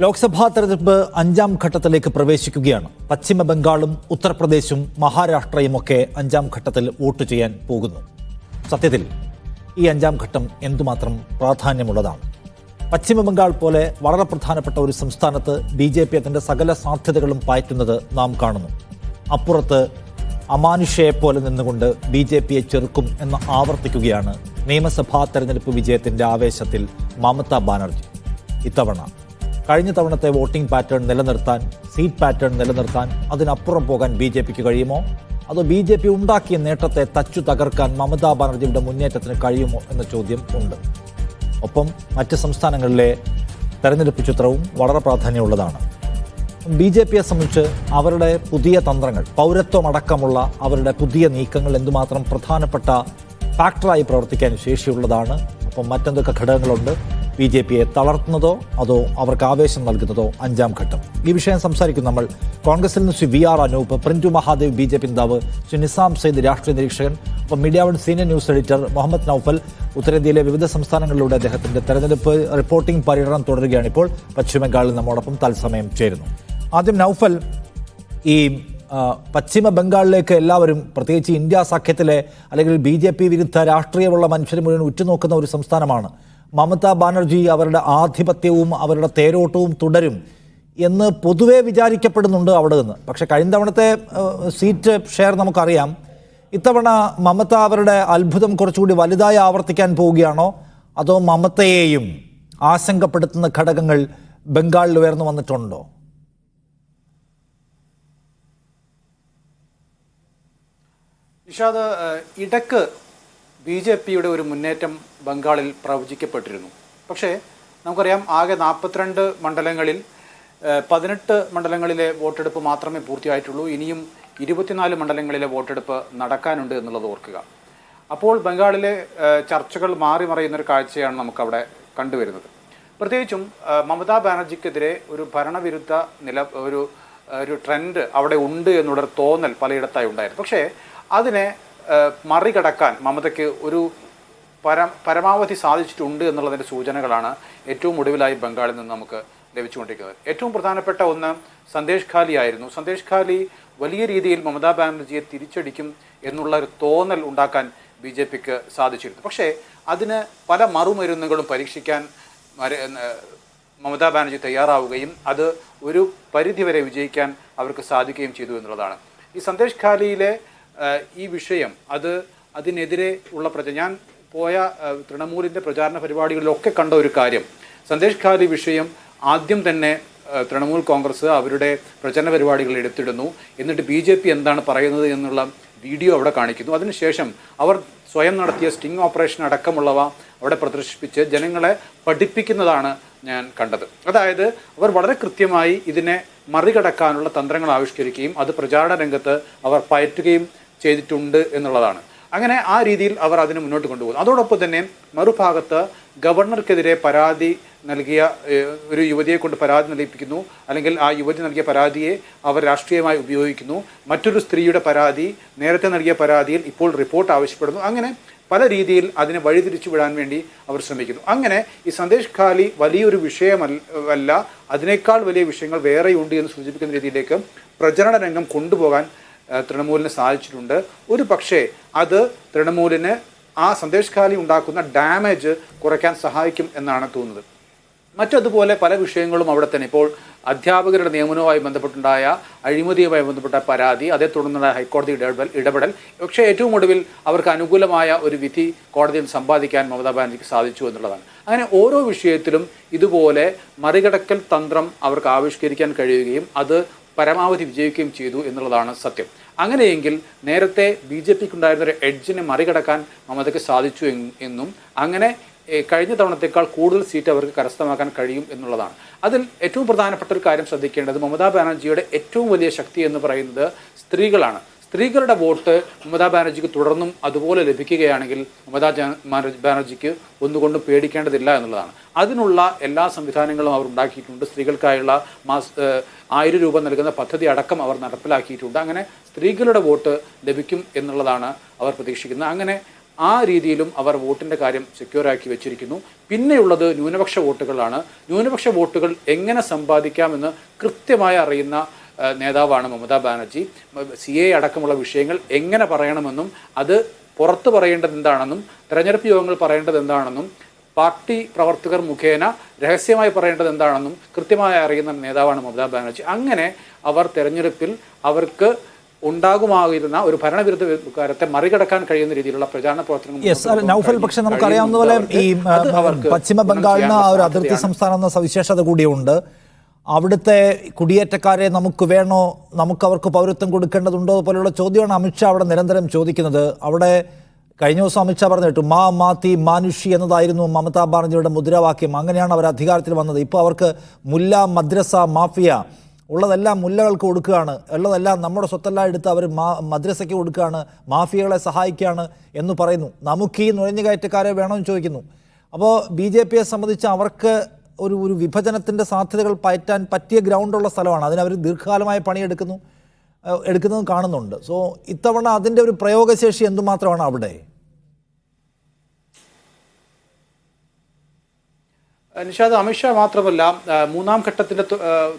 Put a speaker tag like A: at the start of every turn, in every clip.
A: ലോക്സഭാ തെരഞ്ഞെടുപ്പ് അഞ്ചാം ഘട്ടത്തിലേക്ക് പ്രവേശിക്കുകയാണ്. പശ്ചിമ ബംഗാളും ഉത്തർപ്രദേശും മഹാരാഷ്ട്രയുമൊക്കെ അഞ്ചാം ഘട്ടത്തിൽ വോട്ട് ചെയ്യാൻ പോകുന്നു. സത്യത്തിൽ ഈ അഞ്ചാം ഘട്ടം എന്തുമാത്രം പ്രാധാന്യമുള്ളതാണ്? പശ്ചിമ ബംഗാൾ പോലെ വളരെ പ്രധാനപ്പെട്ട ഒരു സംസ്ഥാനത്ത് BJP അതിൻ്റെ സകല സാധ്യതകളും പാറ്റുന്നത് നാം കാണുന്നു. അപ്പുറത്ത് അമാനുഷയെപ്പോലെ നിന്നുകൊണ്ട് BJPയെ ചെറുക്കും എന്ന് ആവർത്തിക്കുകയാണ് നിയമസഭാ തെരഞ്ഞെടുപ്പ് വിജയത്തിൻ്റെ ആവേശത്തിൽ മമതാ ബാനർജി. ഇത്തവണ കഴിഞ്ഞ തവണത്തെ വോട്ടിംഗ് പാറ്റേൺ നിലനിർത്താൻ, സീറ്റ് പാറ്റേൺ നിലനിർത്താൻ, അതിനപ്പുറം പോകാൻ BJPക്ക് കഴിയുമോ? അതോ BJP ഉണ്ടാക്കിയ നേട്ടത്തെ തച്ചു തകർക്കാൻ മമതാ ബാനർജിയുടെ മുന്നേറ്റത്തിന് കഴിയുമോ എന്ന ചോദ്യം ഉണ്ട്. ഒപ്പം മറ്റ് സംസ്ഥാനങ്ങളിലെ തെരഞ്ഞെടുപ്പ് ചിത്രവും വളരെ പ്രാധാന്യമുള്ളതാണ്. BJPയെ സംബന്ധിച്ച് അവരുടെ പുതിയ തന്ത്രങ്ങൾ, പൗരത്വമടക്കമുള്ള അവരുടെ പുതിയ നീക്കങ്ങൾ എന്തുമാത്രം പ്രധാനപ്പെട്ട ഫാക്ടറായി പ്രവർത്തിക്കാൻ ശേഷിയുള്ളതാണ്. ഒപ്പം മറ്റെന്തൊക്കെ ഘടകങ്ങളുണ്ട് BJPയെ തളർത്തുന്നതോ അതോ അവർക്ക് ആവേശം നൽകുന്നതോ അഞ്ചാം ഘട്ടം? ഈ വിഷയം സംസാരിക്കും നമ്മൾ. കോൺഗ്രസിൽ നിന്ന് ശ്രീ VR അനൂപ്, പ്രിൻറ്റു മഹാദേവ് BJP നേതാവ്, ശ്രീ നിസാം സയ്യിദ് രാഷ്ട്രീയ നിരീക്ഷകൻ, ഒപ്പം Media One senior news editor Muhammad Noufal. ഉത്തരേന്ത്യയിലെ വിവിധ സംസ്ഥാനങ്ങളിലൂടെ അദ്ദേഹത്തിൻ്റെ തെരഞ്ഞെടുപ്പ് റിപ്പോർട്ടിംഗ് പര്യടനം തുടരുകയാണ്. ഇപ്പോൾ പശ്ചിമ ബംഗാളിൽ നമ്മോടൊപ്പം തത്സമയം ചേരുന്നു. ആദ്യം നൌഫൽ, ഈ പശ്ചിമ ബംഗാളിലേക്ക് എല്ലാവരും, പ്രത്യേകിച്ച് ഇന്ത്യ സഖ്യത്തിലെ അല്ലെങ്കിൽ BJP വിരുദ്ധ രാഷ്ട്രീയമുള്ള മനുഷ്യർ മുഴുവൻ ഉറ്റുനോക്കുന്ന ഒരു സംസ്ഥാനമാണ്. മമതാ ബാനർജി അവരുടെ ആധിപത്യവും അവരുടെ തേരോട്ടവും തുടരും എന്ന് പൊതുവെ വിചാരിക്കപ്പെടുന്നുണ്ട് അവിടെ നിന്ന്. പക്ഷേ കഴിഞ്ഞ തവണത്തെ സീറ്റ് ഷെയർ നമുക്കറിയാം. ഇത്തവണ മമത അവരുടെ അത്ഭുതം കുറച്ചുകൂടി വലുതായി ആവർത്തിക്കാൻ പോവുകയാണോ? അതോ മമതയെയും ആശങ്കപ്പെടുത്തുന്ന ഘടകങ്ങൾ ബംഗാളിൽ ഉയർന്നു വന്നിട്ടുണ്ടോ?
B: നിഷാദ്, ഇടക്ക് BJPയുടെ ഒരു മുന്നേറ്റം ബംഗാളിൽ പ്രവചിക്കപ്പെട്ടിരുന്നു. പക്ഷേ നമുക്കറിയാം, ആകെ 42 മണ്ഡലങ്ങളിൽ 18 മണ്ഡലങ്ങളിലെ വോട്ടെടുപ്പ് മാത്രമേ പൂർത്തിയായിട്ടുള്ളൂ. ഇനിയും 24 മണ്ഡലങ്ങളിലെ വോട്ടെടുപ്പ് നടക്കാനുണ്ട് എന്നുള്ളത് ഓർക്കുക. അപ്പോൾ ബംഗാളിലെ ചർച്ചകൾ മാറി മറയുന്നൊരു കാഴ്ചയാണ് നമുക്കവിടെ കണ്ടുവരുന്നത്. പ്രത്യേകിച്ചും മമതാ ബാനർജിക്കെതിരെ ഒരു ഭരണവിരുദ്ധ ഒരു ട്രെൻഡ് അവിടെ ഉണ്ട് എന്നുള്ളൊരു തോന്നൽ പലയിടത്തായി ഉണ്ടായിരുന്നു. പക്ഷേ അതിനെ മറികടക്കാൻ മമതയ്ക്ക് ഒരു പരമാവധി സാധിച്ചിട്ടുണ്ട് എന്നുള്ളതിൻ്റെ സൂചനകളാണ് ഏറ്റവും ഒടുവിലായി ബംഗാളിൽ നിന്ന് നമുക്ക് ലഭിച്ചുകൊണ്ടിരിക്കുന്നത്. ഏറ്റവും പ്രധാനപ്പെട്ട ഒന്ന് സന്ദേശ് ഖാലി ആയിരുന്നു. സന്ദേശ് ഖാലി വലിയ രീതിയിൽ മമതാ ബാനർജിയെ തിരിച്ചടിക്കും എന്നുള്ള ഒരു തോന്നൽ ഉണ്ടാക്കാൻ BJPക്ക് സാധിച്ചിരുന്നു. പക്ഷേ അതിന് പല മറുമരുന്നുകളും പരീക്ഷിക്കാൻ മമതാ ബാനർജി തയ്യാറാവുകയും അത് ഒരു പരിധിവരെ വിജയിക്കാൻ അവർക്ക് സാധിക്കുകയും ചെയ്തു എന്നുള്ളതാണ്. ഈ സന്ദേശ് ഖാലിയിലെ ഈ വിഷയം, അതിനെതിരെ ഉള്ള ഞാൻ പോയ തൃണമൂലിൻ്റെ പ്രചാരണ പരിപാടികളിലൊക്കെ കണ്ട ഒരു കാര്യം, സന്ദേശ് ഖാലി വിഷയം ആദ്യം തന്നെ തൃണമൂൽ കോൺഗ്രസ് അവരുടെ പ്രചരണ പരിപാടികൾ എടുത്തിടുന്നു. എന്നിട്ട് BJP എന്താണ് പറയുന്നത് എന്നുള്ള വീഡിയോ അവിടെ കാണിക്കുന്നു. അതിനുശേഷം അവർ സ്വയം നടത്തിയ സ്റ്റിംഗ് ഓപ്പറേഷൻ അടക്കമുള്ളവ അവിടെ പ്രദർശിപ്പിച്ച് ജനങ്ങളെ പഠിപ്പിക്കുന്നതാണ് ഞാൻ കണ്ടത്. അതായത് അവർ വളരെ കൃത്യമായി ഇതിനെ മറികടക്കാനുള്ള തന്ത്രങ്ങൾ ആവിഷ്കരിക്കുകയും അത് പ്രചാരണ രംഗത്ത് അവർ പയറ്റുകയും ചെയ്തിട്ടുണ്ട് എന്നുള്ളതാണ്. അങ്ങനെ ആ രീതിയിൽ അവർ അതിനെ മുന്നോട്ട് കൊണ്ടുപോകുന്നു. അതോടൊപ്പം തന്നെ മറുഭാഗത്ത് ഗവർണർക്കെതിരെ പരാതി നൽകിയ ഒരു യുവതിയെ കൊണ്ട് പരാതി നൽകിപ്പിക്കുന്നു, അല്ലെങ്കിൽ ആ യുവതി നൽകിയ പരാതിയെ അവർ രാഷ്ട്രീയമായി ഉപയോഗിക്കുന്നു. മറ്റൊരു സ്ത്രീയുടെ പരാതി, നേരത്തെ നൽകിയ പരാതിയിൽ ഇപ്പോൾ റിപ്പോർട്ട് ആവശ്യപ്പെടുന്നു. അങ്ങനെ പല രീതിയിൽ അതിനെ വഴിതിരിച്ചു വിടാൻ വേണ്ടി അവർ ശ്രമിക്കുന്നു. അങ്ങനെ ഈ സന്ദേശ് ഖാലി വലിയൊരു വിഷയമല്ല, അതിനേക്കാൾ വലിയ വിഷയങ്ങൾ വേറെയുണ്ട് എന്ന് സൂചിപ്പിക്കുന്ന രീതിയിലേക്ക് പ്രചരണ രംഗം കൊണ്ടുപോകാൻ തൃണമൂലിന് സാധിച്ചിട്ടുണ്ട്. ഒരു പക്ഷേ അത് തൃണമൂലിന് ആ സന്ദേശ് ഖാലി ഉണ്ടാക്കുന്ന ഡാമേജ് കുറയ്ക്കാൻ സഹായിക്കും എന്നാണ് തോന്നുന്നത്. മറ്റതുപോലെ പല വിഷയങ്ങളും അവിടെ തന്നെ. ഇപ്പോൾ അധ്യാപകരുടെ നിയമനവുമായി ബന്ധപ്പെട്ടുണ്ടായ അഴിമതിയുമായി ബന്ധപ്പെട്ട പരാതി, അതേ തുടർന്നുള്ള ഹൈക്കോടതി ഇടപെടൽ, പക്ഷേ ഏറ്റവും ഒടുവിൽ അവർക്ക് അനുകൂലമായ ഒരു വിധി കോടതിയിൽ സമ്പാദിക്കാൻ മമതാ ബാനർജിക്ക് സാധിച്ചു എന്നുള്ളതാണ്. അങ്ങനെ ഓരോ വിഷയത്തിലും ഇതുപോലെ മറികടക്കൽ തന്ത്രം അവർക്ക് ആവിഷ്കരിക്കാൻ കഴിയുകയും അത് പരമാവധി വിജയിക്കുകയും ചെയ്തു എന്നുള്ളതാണ് സത്യം. അങ്ങനെയെങ്കിൽ നേരത്തെ BJPക്ക് ഉണ്ടായിരുന്ന ഒരു എഡ്ജിനെ മറികടക്കാൻ മമതയ്ക്ക് സാധിച്ചു എന്നും അങ്ങനെ കഴിഞ്ഞ തവണത്തേക്കാൾ കൂടുതൽ സീറ്റ് അവർക്ക് കരസ്ഥമാക്കാൻ കഴിയും എന്നുള്ളതാണ്. അതിൽ ഏറ്റവും പ്രധാനപ്പെട്ട ഒരു കാര്യം ശ്രദ്ധിക്കേണ്ടത്, മമതാ ബാനർജിയുടെ ഏറ്റവും വലിയ ശക്തി എന്ന് പറയുന്നത് സ്ത്രീകളാണ്. സ്ത്രീകളുടെ വോട്ട് മമതാ ബാനർജിക്ക് തുടർന്നും അതുപോലെ ലഭിക്കുകയാണെങ്കിൽ മമതാ ബാനർജിക്ക് ഒന്നുകൊണ്ടും പേടിക്കേണ്ടതില്ല എന്നുള്ളതാണ്. അതിനുള്ള എല്ലാ സംവിധാനങ്ങളും അവർ ഉണ്ടാക്കിയിട്ടുണ്ട്. സ്ത്രീകൾക്കായുള്ള 1000 രൂപ നൽകുന്ന പദ്ധതി അടക്കം അവർ നടപ്പിലാക്കിയിട്ടുണ്ട്. അങ്ങനെ സ്ത്രീകളുടെ വോട്ട് ലഭിക്കും എന്നുള്ളതാണ് അവർ പ്രതീക്ഷിക്കുന്നത്. അങ്ങനെ ആ രീതിയിലും അവർ വോട്ടിൻ്റെ കാര്യം സെക്യൂറാക്കി വെച്ചിരിക്കുന്നു. പിന്നെയുള്ളത് ന്യൂനപക്ഷ വോട്ടുകളാണ്. ന്യൂനപക്ഷ വോട്ടുകൾ എങ്ങനെ സമ്പാദിക്കാമെന്ന് കൃത്യമായി അറിയുന്ന നേതാവാണ് മമതാ ബാനർജി. CA അടക്കമുള്ള വിഷയങ്ങൾ എങ്ങനെ പറയണമെന്നും അത് പുറത്ത് പറയേണ്ടത് എന്താണെന്നും തെരഞ്ഞെടുപ്പ് യോഗങ്ങൾ പറയേണ്ടത് എന്താണെന്നും പാർട്ടി പ്രവർത്തകർ മുഖേന രഹസ്യമായി പറയേണ്ടത് എന്താണെന്നും കൃത്യമായി അറിയുന്ന നേതാവാണ് മമതാ ബാനർജി. അങ്ങനെ അവർ തെരഞ്ഞെടുപ്പിൽ അവർക്ക് ഉണ്ടാകുമായിരുന്ന ഒരു ഭരണവിരുദ്ധ വികാരത്തെ മറികടക്കാൻ കഴിയുന്ന രീതിയിലുള്ള പ്രചാരണ പ്രവർത്തനങ്ങൾ.
A: നൗഫൽ, പക്ഷെ നമുക്കറിയാവുന്ന പോലെ ഈ പശ്ചിമ ബംഗാളിന് ഒരു അതിർത്തി സംസ്ഥാനം എന്ന സവിശേഷത കൂടിയുണ്ട്. അവിടുത്തെ കുടിയേറ്റക്കാരെ നമുക്ക് വേണോ, നമുക്ക് അവർക്ക് പൗരത്വം കൊടുക്കേണ്ടതുണ്ടോ പോലെയുള്ള ചോദ്യമാണ് അമിത്ഷാ അവിടെ നിരന്തരം ചോദിക്കുന്നത്. അവിടെ കഴിഞ്ഞ ദിവസം അമിത്ഷാ പറഞ്ഞു കേട്ടു, മാ മാത്തി മാനുഷി എന്നതായിരുന്നു മമതാ ബാനർജിയുടെ മുദ്രാവാക്യം. അങ്ങനെയാണ് അവർ അധികാരത്തിൽ വന്നത്. ഇപ്പോൾ അവർക്ക് മുല്ല, മദ്രസ, മാഫിയ ഉള്ളതെല്ലാം മുല്ലകൾക്ക് കൊടുക്കുകയാണ്, ഉള്ളതെല്ലാം നമ്മുടെ സ്വത്തെല്ലാം എടുത്ത് അവർ മദ്രസയ്ക്ക് കൊടുക്കുകയാണ്, മാഫിയകളെ സഹായിക്കുകയാണ് എന്ന് പറയുന്നു. നമുക്ക് ഈ നുഴഞ്ഞുകയറ്റക്കാരെ വേണമെന്ന് ചോദിക്കുന്നു. അപ്പോൾ BJPയെ സംബന്ധിച്ച് അവർക്ക് ഒരു വിഭജനത്തിൻ്റെ സാധ്യതകൾ പയറ്റാൻ പറ്റിയ ഗ്രൗണ്ടുള്ള സ്ഥലമാണ്. അതിനവർ ദീർഘകാലമായി എടുക്കുന്നതും കാണുന്നുണ്ട്. സോ ഇത്തവണ അതിൻ്റെ ഒരു പ്രയോഗശേഷി എന്തുമാത്രമാണ് അവിടെ?
B: നിഷാദ്, അമിത്ഷാ മാത്രമല്ല, മൂന്നാം ഘട്ടത്തിൻ്റെ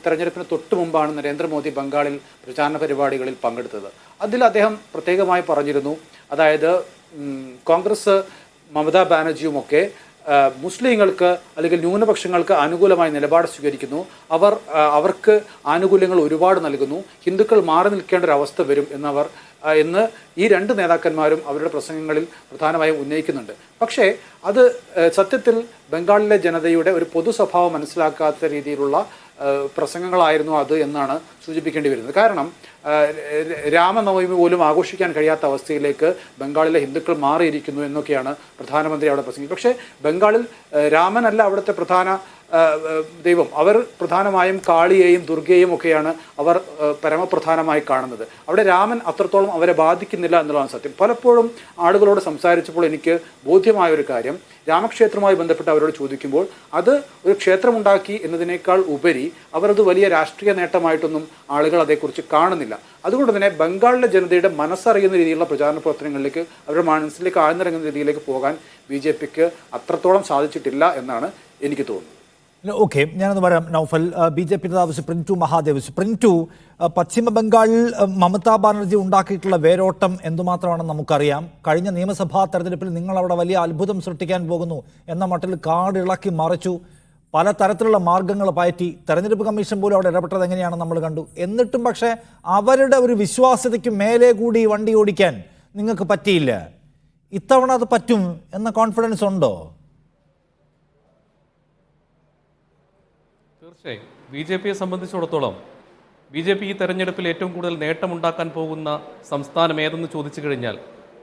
B: തെരഞ്ഞെടുപ്പിന് തൊട്ട് മുമ്പാണ് നരേന്ദ്രമോദി ബംഗാളിൽ പ്രചാരണ പരിപാടികളിൽ പങ്കെടുത്തത്. അതിൽ അദ്ദേഹം പ്രത്യേകമായി പറഞ്ഞിരുന്നു, അതായത് കോൺഗ്രസ് മമതാ ബാനർജിയുമൊക്കെ മുസ്ലിങ്ങൾക്ക് അല്ലെങ്കിൽ ന്യൂനപക്ഷങ്ങൾക്ക് അനുകൂലമായ നിലപാട് സ്വീകരിക്കുന്നു, അവർക്ക് ആനുകൂല്യങ്ങൾ ഒരുപാട് നൽകുന്നു, ഹിന്ദുക്കൾ മാറി നിൽക്കേണ്ട ഒരു അവസ്ഥ വരും എന്ന് ഈ രണ്ട് നേതാക്കന്മാരും അവരുടെ പ്രസംഗങ്ങളിൽ പ്രധാനമായും ഉന്നയിക്കുന്നുണ്ട്. പക്ഷേ അത് സത്യത്തിൽ ബംഗാളിലെ ജനതയുടെ ഒരു പൊതു സ്വഭാവം മനസ്സിലാക്കാത്ത രീതിയിലുള്ള പ്രസംഗങ്ങളായിരുന്നു അത് എന്നാണ് സൂചിപ്പിക്കേണ്ടി വരുന്നത്. കാരണം രാമനവമി പോലും ആഘോഷിക്കാൻ കഴിയാത്ത അവസ്ഥയിലേക്ക് ബംഗാളിലെ ഹിന്ദുക്കൾ മാറിയിരിക്കുന്നു എന്നൊക്കെയാണ് പ്രധാനമന്ത്രി അവിടെ പ്രസംഗിക്കുന്നത്. പക്ഷേ ബംഗാളിൽ രാമനല്ല അവിടുത്തെ പ്രധാന ദൈവം. അവർ പ്രധാനമായും കാളിയെയും ദുർഗയെയും ഒക്കെയാണ് അവർ പരമപ്രധാനമായി കാണുന്നത്. അവിടെ രാമൻ അത്രത്തോളം അവരെ ബാധിക്കുന്നില്ല എന്നുള്ളതാണ് സത്യം. പലപ്പോഴും ആളുകളോട് സംസാരിച്ചപ്പോൾ എനിക്ക് ബോധ്യമായ ഒരു കാര്യം, രാമക്ഷേത്രവുമായി ബന്ധപ്പെട്ട് അവരോട് ചോദിക്കുമ്പോൾ അത് ഒരു ക്ഷേത്രമുണ്ടാക്കി എന്നതിനേക്കാൾ ഉപരി അവരത് വലിയ രാഷ്ട്രീയ നേട്ടമായിട്ടൊന്നും ആളുകൾ അതേക്കുറിച്ച് കാണുന്നില്ല. അതുകൊണ്ട് തന്നെ ബംഗാളിലെ ജനതയുടെ മനസ്സറിയുന്ന രീതിയിലുള്ള പ്രചാരണ പ്രവർത്തനങ്ങളിലേക്ക് അവരുടെ മനസ്സിലേക്ക് ആഴ്ന്നിറങ്ങുന്ന രീതിയിലേക്ക് പോകാൻ BJPക്ക് അത്രത്തോളം സാധിച്ചിട്ടില്ല എന്നാണ് എനിക്ക് തോന്നുന്നത്.
A: ഓക്കെ, ഞാനൊന്ന് പറയാം നൗഫൽ. BJP നേതാവ് പ്രിൻറ്റു മഹാദേവ്, പ്രിൻറ്റു, പശ്ചിമ ബംഗാളിൽ മമതാ ബാനർജി ഉണ്ടാക്കിയിട്ടുള്ള വേരോട്ടം എന്തുമാത്രമാണെന്ന് നമുക്കറിയാം. കഴിഞ്ഞ നിയമസഭാ തെരഞ്ഞെടുപ്പിൽ നിങ്ങൾ അവിടെ വലിയ അത്ഭുതം സൃഷ്ടിക്കാൻ പോകുന്നു എന്ന മട്ടിൽ കാടിളക്കി മറിച്ചു, പല തരത്തിലുള്ള മാർഗങ്ങൾ പയറ്റി. തെരഞ്ഞെടുപ്പ് കമ്മീഷൻ പോലും അവിടെ ഇടപെട്ടത് എങ്ങനെയാണെന്ന് നമ്മൾ കണ്ടു. എന്നിട്ടും പക്ഷേ അവരുടെ ഒരു വിശ്വാസ്യതയ്ക്ക് മേലെ കൂടി വണ്ടി ഓടിക്കാൻ നിങ്ങൾക്ക് പറ്റിയില്ല. ഇത്തവണ അത് പറ്റും എന്ന കോൺഫിഡൻസ് ഉണ്ടോ?
C: തീർച്ചയായും BJPയെ സംബന്ധിച്ചിടത്തോളം BJP ഈ തെരഞ്ഞെടുപ്പിൽ ഏറ്റവും കൂടുതൽ നേട്ടമുണ്ടാക്കാൻ പോകുന്ന സംസ്ഥാനം ഏതെന്ന് ചോദിച്ചു കഴിഞ്ഞാൽ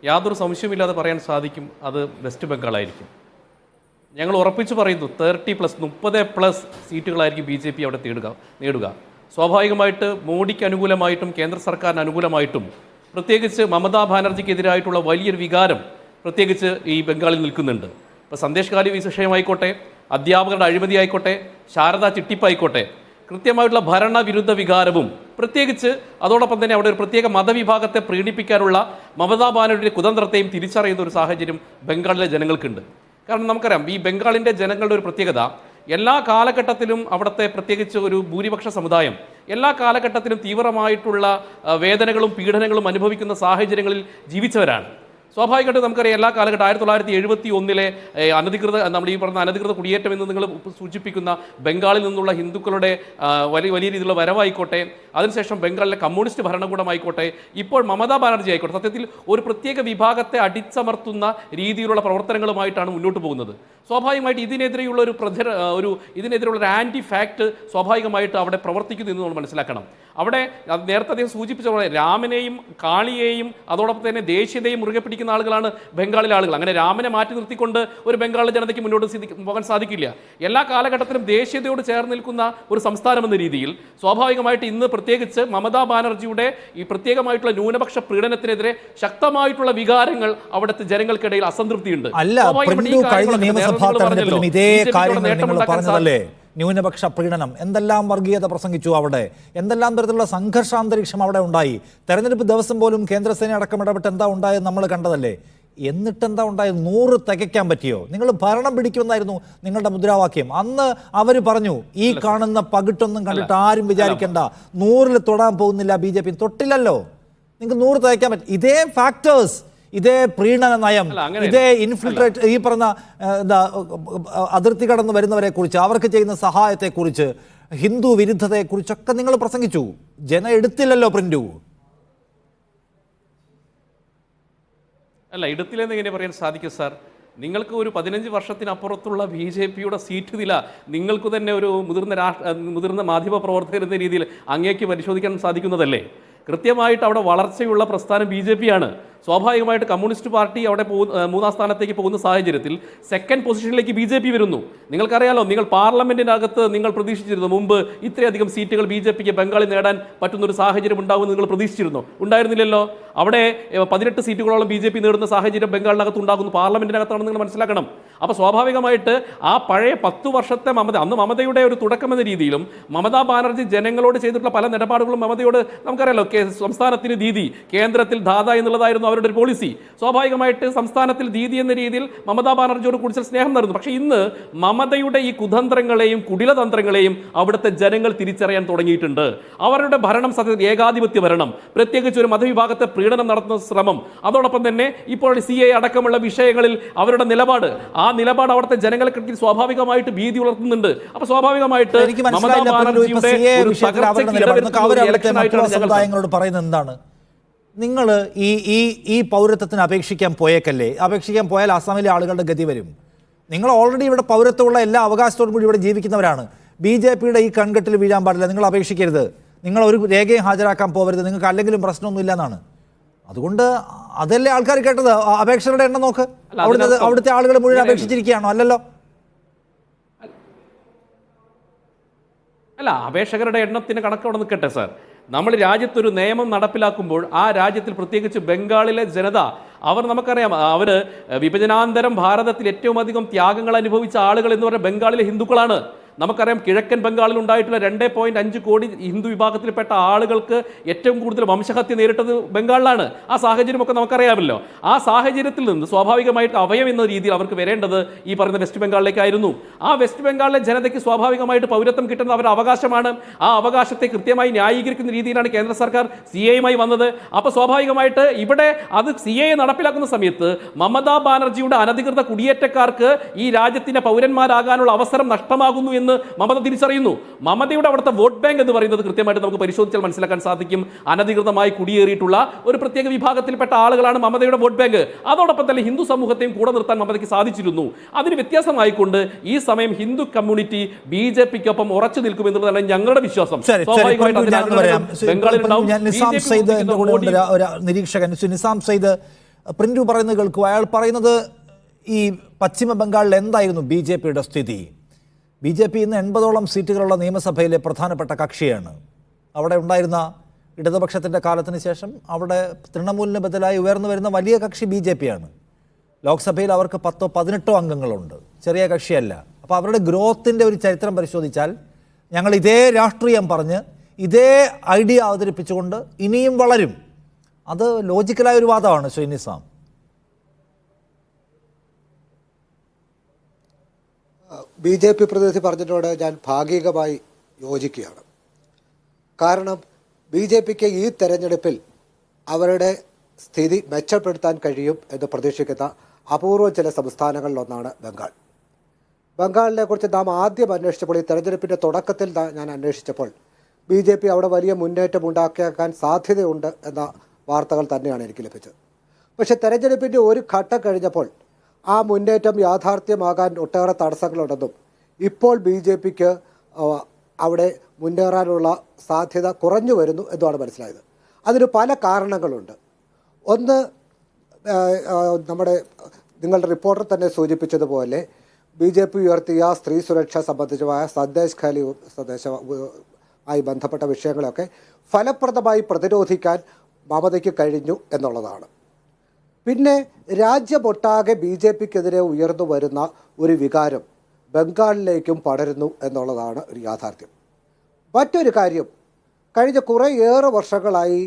C: യാതൊരു സംശയമില്ലാതെ പറയാൻ സാധിക്കും, അത് വെസ്റ്റ് ബംഗാളായിരിക്കും. ഞങ്ങൾ ഉറപ്പിച്ചു പറയുന്നു, 30+ സീറ്റുകളായിരിക്കും BJP അവിടെ നേടുക. സ്വാഭാവികമായിട്ട് മോഡിക്ക് അനുകൂലമായിട്ടും കേന്ദ്ര സർക്കാരിന് അനുകൂലമായിട്ടും പ്രത്യേകിച്ച് മമതാ ബാനർജിക്കെതിരായിട്ടുള്ള വലിയൊരു വികാരം പ്രത്യേകിച്ച് ഈ ബംഗാളിൽ നിൽക്കുന്നുണ്ട്. ഇപ്പോൾ സന്ദേശ് ഖാലി വിഷയമായിക്കോട്ടെ, അധ്യാപകരുടെ അഴിമതി ആയിക്കോട്ടെ, ശാരദാ ചിട്ടിപ്പായിക്കോട്ടെ, കൃത്യമായിട്ടുള്ള ഭരണവിരുദ്ധ വികാരവും പ്രത്യേകിച്ച് അതോടൊപ്പം തന്നെ അവിടെ ഒരു പ്രത്യേക മതവിഭാഗത്തെ പ്രീണിപ്പിക്കാനുള്ള മമതാ ബാനർജിയുടെ കുതന്ത്രത്തെയും തിരിച്ചറിയുന്ന ഒരു സാഹചര്യം ബംഗാളിലെ ജനങ്ങൾക്കുണ്ട്. കാരണം നമുക്കറിയാം, ഈ ബംഗാളിൻ്റെ ജനങ്ങളുടെ ഒരു പ്രത്യേകത, എല്ലാ കാലഘട്ടത്തിലും അവിടുത്തെ പ്രത്യേകിച്ച് ഒരു ഭൂരിപക്ഷ സമുദായം എല്ലാ കാലഘട്ടത്തിലും തീവ്രമായിട്ടുള്ള വേദനകളും പീഡനങ്ങളും അനുഭവിക്കുന്ന സാഹചര്യങ്ങളിൽ ജീവിച്ചവരാണ്. സ്വാഭാവികമായിട്ടും നമുക്കറിയാം, എല്ലാ കാലഘട്ടം 1971 അനധികൃത, നമ്മൾ ഈ പറഞ്ഞ അനധികൃത കുടിയേറ്റം എന്ന് നിങ്ങൾ സൂചിപ്പിക്കുന്ന ബംഗാളിൽ നിന്നുള്ള ഹിന്ദുക്കളുടെ വലിയ രീതിയിലുള്ള വരവായിക്കോട്ടെ, അതിനുശേഷം ബംഗാളിലെ കമ്മ്യൂണിസ്റ്റ് ഭരണകൂടമായിക്കോട്ടെ, ഇപ്പോൾ മമതാ ബാനർജി ആയിക്കോട്ടെ, സത്യത്തിൽ ഒരു പ്രത്യേക വിഭാഗത്തെ അടിച്ചമർത്തുന്ന രീതിയിലുള്ള പ്രവർത്തനങ്ങളുമായിട്ടാണ് മുന്നോട്ട് പോകുന്നത്. സ്വാഭാവികമായിട്ട് ഇതിനെതിരെയുള്ള ഇതിനെതിരെയുള്ള ഒരു ആൻറ്റി ഫാക്ട് സ്വാഭാവികമായിട്ട് അവിടെ പ്രവർത്തിക്കുന്നു എന്ന് നമ്മൾ മനസ്സിലാക്കണം. അവിടെ നേരത്തെ അദ്ദേഹം സൂചിപ്പിച്ച പോലെ രാമനെയും കാളിയെയും അതോടൊപ്പം തന്നെ ദേശീയതയും മുറുകെ പിടിക്കുന്ന ആളുകളാണ് ബംഗാളിലെ ആളുകൾ. അങ്ങനെ രാമനെ മാറ്റി നിർത്തിക്കൊണ്ട് ഒരു ബംഗാളിലെ ജനതയ്ക്ക് മുന്നോട്ട് പോകാൻ സാധിക്കില്ല. എല്ലാ കാലഘട്ടത്തിലും ദേശീയതയോട് ചേർന്ന് നിൽക്കുന്ന ഒരു സംസ്ഥാനം എന്ന രീതിയിൽ സ്വാഭാവികമായിട്ട് ഇന്ന് പ്രത്യേകിച്ച് മമതാ ബാനർജിയുടെ ഈ പ്രത്യേകമായിട്ടുള്ള ന്യൂനപക്ഷ പീഡനത്തിനെതിരെ ശക്തമായിട്ടുള്ള വികാരങ്ങൾ അവിടുത്തെ ജനങ്ങൾക്കിടയിൽ അസംതൃപ്തിയുണ്ട്.
A: ഇതേ കാര്യങ്ങൾ നിങ്ങൾ പറഞ്ഞതല്ലേ, ന്യൂനപക്ഷ പ്രീണനം, എന്തെല്ലാം വർഗീയത പ്രസംഗിച്ചു അവിടെ, എന്തെല്ലാം തരത്തിലുള്ള സംഘർഷാന്തരീക്ഷം അവിടെ ഉണ്ടായി. തെരഞ്ഞെടുപ്പ് ദിവസം പോലും കേന്ദ്രസേന അടക്കം ഇടപെട്ട് എന്താ ഉണ്ടായെന്ന് നമ്മൾ കണ്ടതല്ലേ. എന്നിട്ടെന്താ ഉണ്ടായത്? 100 തികയ്ക്കാൻ പറ്റിയോ? നിങ്ങൾ ഭരണം പിടിക്കുമെന്നായിരുന്നു നിങ്ങളുടെ മുദ്രാവാക്യം. അന്ന് അവർ പറഞ്ഞു ഈ കാണുന്ന പകിട്ടൊന്നും കണ്ടിട്ട് ആരും വിചാരിക്കേണ്ട, 100-ൽ തൊടാൻ പോകുന്നില്ല BJP. തൊട്ടില്ലല്ലോ. നിങ്ങൾക്ക് 100 തികയ്ക്കാൻ പറ്റും. ഇതേ ഫാക്ടേഴ്സ്, ഇതേ പ്രീണന നയം, ഇതേ ഇൻഫിൽട്രേറ്റ്, ഈ പറഞ്ഞ അതിർത്തി കടന്ന് വരുന്നവരെ കുറിച്ച്, അവർക്ക് ചെയ്യുന്ന സഹായത്തെക്കുറിച്ച്, ഹിന്ദു വിരുദ്ധതയെക്കുറിച്ചൊക്കെ നിങ്ങൾ പ്രസംഗിച്ചു. ജനം എടുത്തില്ലല്ലോ പ്രിന്റു.
C: അല്ല, എടുത്തില്ലെന്ന് എങ്ങനെ പറയാൻ സാധിക്കും സാർ? നിങ്ങൾക്ക് ഒരു 15 വർഷത്തിനപ്പുറത്തുള്ള BJPയുടെ സീറ്റ് നില നിങ്ങൾക്ക് തന്നെ ഒരു മുതിർന്ന മാധ്യമ പ്രവർത്തകർ എന്ന രീതിയിൽ അങ്ങേക്ക് പരിശോധിക്കാൻ സാധിക്കുന്നതല്ലേ? കൃത്യമായിട്ട് അവിടെ വളർച്ചയുള്ള പ്രസ്ഥാനം BJP-യാണ്. സ്വാഭാവികമായിട്ട് കമ്മ്യൂണിസ്റ്റ് പാർട്ടി അവിടെ മൂന്നാം സ്ഥാനത്തേക്ക് പോകുന്ന സാഹചര്യത്തിൽ സെക്കൻഡ് പൊസിഷനിലേക്ക് BJP വരുന്നു. നിങ്ങൾക്കറിയാലോ, നിങ്ങൾ പാർലമെന്റിനകത്ത് നിങ്ങൾ പ്രതീക്ഷിച്ചിരുന്നു മുമ്പ് ഇത്രയധികം സീറ്റുകൾ BJPക്ക് ബംഗാളിൽ നേടാൻ പറ്റുന്ന ഒരു സാഹചര്യം ഉണ്ടാവുമെന്ന് നിങ്ങൾ പ്രതീക്ഷിച്ചിരുന്നു? ഉണ്ടായിരുന്നില്ലല്ലോ. അവിടെ 18 സീറ്റുകളോളം BJP നേടുന്ന സാഹചര്യം ബംഗാളിനകത്ത് ഉണ്ടാകുന്നു, പാർലമെന്റിനകത്താണെന്ന് നിങ്ങൾ മനസ്സിലാക്കണം. അപ്പോൾ സ്വാഭാവികമായിട്ട് ആ പഴയ 10 വർഷത്തെ അന്ന് മമതയുടെ ഒരു തുടക്കമെന്ന രീതിയിലും മമതാ ബാനർജി ജനങ്ങളോട് ചെയ്തിട്ടുള്ള പല നിലപാടുകളും മമതയോട് നമുക്കറിയാലോ. സംസ്ഥാനത്തിന് ദീദി, കേന്ദ്രത്തിൽ ദാദ എന്നുള്ളതായിരുന്നു അവരുടെ ഒരു പോളിസി. സ്വാഭാവികമായിട്ട് സംസ്ഥാനത്തിൽ ദീദി എന്ന രീതിയിൽ മമതാ ബാനർജിയോട് കൂടുതൽ സ്നേഹം നടന്നു. പക്ഷേ ഇന്ന് മമതയുടെ ഈ കുതന്ത്രങ്ങളെയും കുടിലതന്ത്രങ്ങളെയും അവിടുത്തെ ജനങ്ങൾ തിരിച്ചറിയാൻ തുടങ്ങിയിട്ടുണ്ട്. അവരുടെ ഭരണം സത്യത്തിൽ ഏകാധിപത്യ ഭരണം, പ്രത്യേകിച്ച് ഒരു മതവിഭാഗത്തെ പ്രീണനം നടത്തുന്ന ശ്രമം, അതോടൊപ്പം തന്നെ ഇപ്പോൾ CA അടക്കമുള്ള വിഷയങ്ങളിൽ അവരുടെ നിലപാട്, ആ നിലപാട് അവിടുത്തെ ജനങ്ങൾക്ക് സ്വാഭാവികമായിട്ട് ഭീതി ഉണർത്തുന്നുണ്ട്. അപ്പൊ സ്വാഭാവികമായിട്ട് മമതാ ബാനർജിയുടെ
A: പറയുന്നത് എന്താണ്? നിങ്ങൾ ഈ പൗരത്വത്തിന് അപേക്ഷിക്കാൻ പോയാൽ അസമിലെ ആളുകളുടെ ഗതി വരും. നിങ്ങൾ ഓൾറെഡി ഇവിടെ പൗരത്വമുള്ള എല്ലാ അവകാശത്തോടും കൂടി ഇവിടെ ജീവിക്കുന്നവരാണ്. BJPയുടെ ഈ കൺകെട്ടിൽ വീഴാൻ പാടില്ല. നിങ്ങൾ അപേക്ഷിക്കരുത്, നിങ്ങൾ ഒരു രേഖയും ഹാജരാക്കാൻ പോകരുത്, നിങ്ങൾക്ക് അല്ലെങ്കിലും പ്രശ്നമൊന്നുമില്ല എന്നാണ്. അതുകൊണ്ട് അതല്ലേ ആൾക്കാർ കേട്ടത്. അപേക്ഷകളുടെ എണ്ണം നോക്ക്, അവിടുത്തെ ആളുകൾ മുഴുവൻ അപേക്ഷിച്ചിരിക്കുകയാണോ? അല്ലല്ലോ.
C: അല്ല, അപേക്ഷകരുടെ എണ്ണത്തിന് കണക്കവിടെ നിൽക്കട്ടെ സാർ. നമ്മൾ രാജ്യത്തൊരു നിയമം നടപ്പിലാക്കുമ്പോൾ ആ രാജ്യത്തിൽ പ്രത്യേകിച്ച് ബംഗാളിലെ ജനത, നമുക്കറിയാം, അവർ വിഭജനാന്തരം ഭാരതത്തിൽ ഏറ്റവും അധികം ത്യാഗങ്ങൾ അനുഭവിച്ച ആളുകൾ എന്ന് പറഞ്ഞാൽ ബംഗാളിലെ ഹിന്ദുക്കളാണ്. നമുക്കറിയാം, കിഴക്കൻ ബംഗാളിൽ ഉണ്ടായിട്ടുള്ള 2.5 കോടി ഹിന്ദു വിഭാഗത്തിൽപ്പെട്ട ആളുകൾക്ക് ഏറ്റവും കൂടുതൽ വംശഹത്യ നേരിട്ടത് ബംഗാളിലാണ്. ആ സാഹചര്യമൊക്കെ നമുക്കറിയാമല്ലോ. ആ സാഹചര്യത്തിൽ നിന്ന് സ്വാഭാവികമായിട്ട് അഭയം എന്ന രീതിയിൽ അവർക്ക് വരേണ്ടത് ഈ പറയുന്ന വെസ്റ്റ് ബംഗാളിലേക്കായിരുന്നു. ആ വെസ്റ്റ് ബംഗാളിലെ ജനതയ്ക്ക് സ്വാഭാവികമായിട്ട് പൗരത്വം കിട്ടുന്ന അവരുടെ അവകാശമാണ്. ആ അവകാശത്തെ കൃത്യമായി ന്യായീകരിക്കുന്ന രീതിയിലാണ് കേന്ദ്ര സർക്കാർ CAയുമായി വന്നത്. അപ്പോൾ സ്വാഭാവികമായിട്ട് ഇവിടെ അത് CA നടപ്പിലാക്കുന്ന സമയത്ത് മമതാ ബാനർജിയുടെ അനധികൃത കുടിയേറ്റക്കാർക്ക് ഈ രാജ്യത്തിന്റെ പൗരന്മാരാകാനുള്ള അവസരം നഷ്ടമാകുന്നു എന്ന് മമത തിരിച്ചറിയുന്നു. മമതയുടെ അവിടുത്തെ വോട്ട് ബാങ്ക് എന്ന് പറയുന്നത് കൃത്യമായിട്ട് നമുക്ക് പരിശോധിച്ചാൽ മനസ്സിലാക്കാൻ സാധിക്കും. അനധികൃതമായി കുടിയേറിയിട്ടുള്ള ഒരു പ്രത്യേക വിഭാഗത്തിൽപ്പെട്ട ആളുകളാണ് മമതയുടെ വോട്ട് ബാങ്ക്. അതോടൊപ്പം തന്നെ ഹിന്ദു സമൂഹത്തെയും കൂടെ നിർത്താൻ മമതയ്ക്ക് സാധിച്ചിരുന്നു. അതിന് വ്യത്യാസമായിക്കൊണ്ട് ഈ സമയം ഹിന്ദു കമ്മ്യൂണിറ്റി BJPക്കൊപ്പം ഉറച്ചു നിൽക്കുമെന്നുള്ളതാണ് ഞങ്ങളുടെ വിശ്വാസം.
A: നിരീക്ഷകൻ നിസാം സയ്യിദ് പ്രിന്റു പറയുന്നത് കേൾക്കുക. അയാൾ പറയുന്നത് ഈ പശ്ചിമ ബംഗാളിൽ എന്തായിരുന്നു BJPയുടെ സ്ഥിതി? BJP ഇന്ന് 80ഓളം സീറ്റുകളുള്ള നിയമസഭയിലെ പ്രധാനപ്പെട്ട കക്ഷിയാണ്. അവിടെ ഉണ്ടായിരുന്ന ഇടതുപക്ഷത്തിൻ്റെ കാലത്തിന് ശേഷം അവിടെ തൃണമൂലിന് ബദലായി ഉയർന്നു വരുന്ന വലിയ കക്ഷി BJPയാണ്. ലോക്സഭയിൽ അവർക്ക് 10-18 അംഗങ്ങളുണ്ട്, ചെറിയ കക്ഷിയല്ല. അപ്പോൾ അവരുടെ ഗ്രോത്തിൻ്റെ ഒരു ചരിത്രം പരിശോധിച്ചാൽ ഞങ്ങൾ ഇതേ രാഷ്ട്രീയം പറഞ്ഞ് ഇതേ ഐഡിയ അവതരിപ്പിച്ചുകൊണ്ട് ഇനിയും വളരും. അത് ലോജിക്കലായ ഒരു വാദമാണ് ശ്രീ നിസാം.
D: BJP പ്രതിനിധി പറഞ്ഞതിനോട് ഞാൻ ഭാഗികമായി യോജിക്കുകയാണ്. കാരണം BJPക്ക് ഈ തെരഞ്ഞെടുപ്പിൽ അവരുടെ സ്ഥിതി മെച്ചപ്പെടുത്താൻ കഴിയും എന്ന് പ്രതീക്ഷിക്കുന്ന അപൂർവം ചില സംസ്ഥാനങ്ങളിലൊന്നാണ് ബംഗാൾ. ബംഗാളിനെ കുറിച്ച് നാം ആദ്യം അന്വേഷിച്ചപ്പോൾ, ഈ തെരഞ്ഞെടുപ്പിൻ്റെ തുടക്കത്തിൽ ഞാൻ അന്വേഷിച്ചപ്പോൾ BJP അവിടെ വലിയ മുന്നേറ്റം ഉണ്ടാക്കിയേക്കാൻ സാധ്യതയുണ്ട് എന്ന വാർത്തകൾ തന്നെയാണ് എനിക്ക് ലഭിച്ചത്. പക്ഷേ തെരഞ്ഞെടുപ്പിൻ്റെ ഒരു ഘട്ടം കഴിഞ്ഞപ്പോൾ ആ മുന്നേറ്റം യാഥാർത്ഥ്യമാകാൻ ഒട്ടേറെ തടസ്സങ്ങളുണ്ടെന്നും ഇപ്പോൾ BJPക്ക് അവിടെ മുന്നേറാനുള്ള സാധ്യത കുറഞ്ഞു വരുന്നു എന്നുമാണ് മനസ്സിലായത്. അതിന് പല കാരണങ്ങളുണ്ട്. ഒന്ന്, നിങ്ങളുടെ റിപ്പോർട്ടർ തന്നെ സൂചിപ്പിച്ചതുപോലെ BJP ഉയർത്തിയ സ്ത്രീ സുരക്ഷ സംബന്ധിച്ചമായ സന്ദേശ് ഖാലി ആയി ബന്ധപ്പെട്ട വിഷയങ്ങളൊക്കെ ഫലപ്രദമായി പ്രതിരോധിക്കാൻ മമതയ്ക്ക് കഴിഞ്ഞു എന്നുള്ളതാണ്. പിന്നെ രാജ്യമൊട്ടാകെ BJPക്കെതിരെ ഉയർന്നു വരുന്ന ഒരു വികാരം ബംഗാളിലേക്കും പടരുന്നു എന്നുള്ളതാണ് ഒരു യാഥാർത്ഥ്യം. മറ്റൊരു കാര്യം, കഴിഞ്ഞ കുറേയേറെ വർഷങ്ങളായി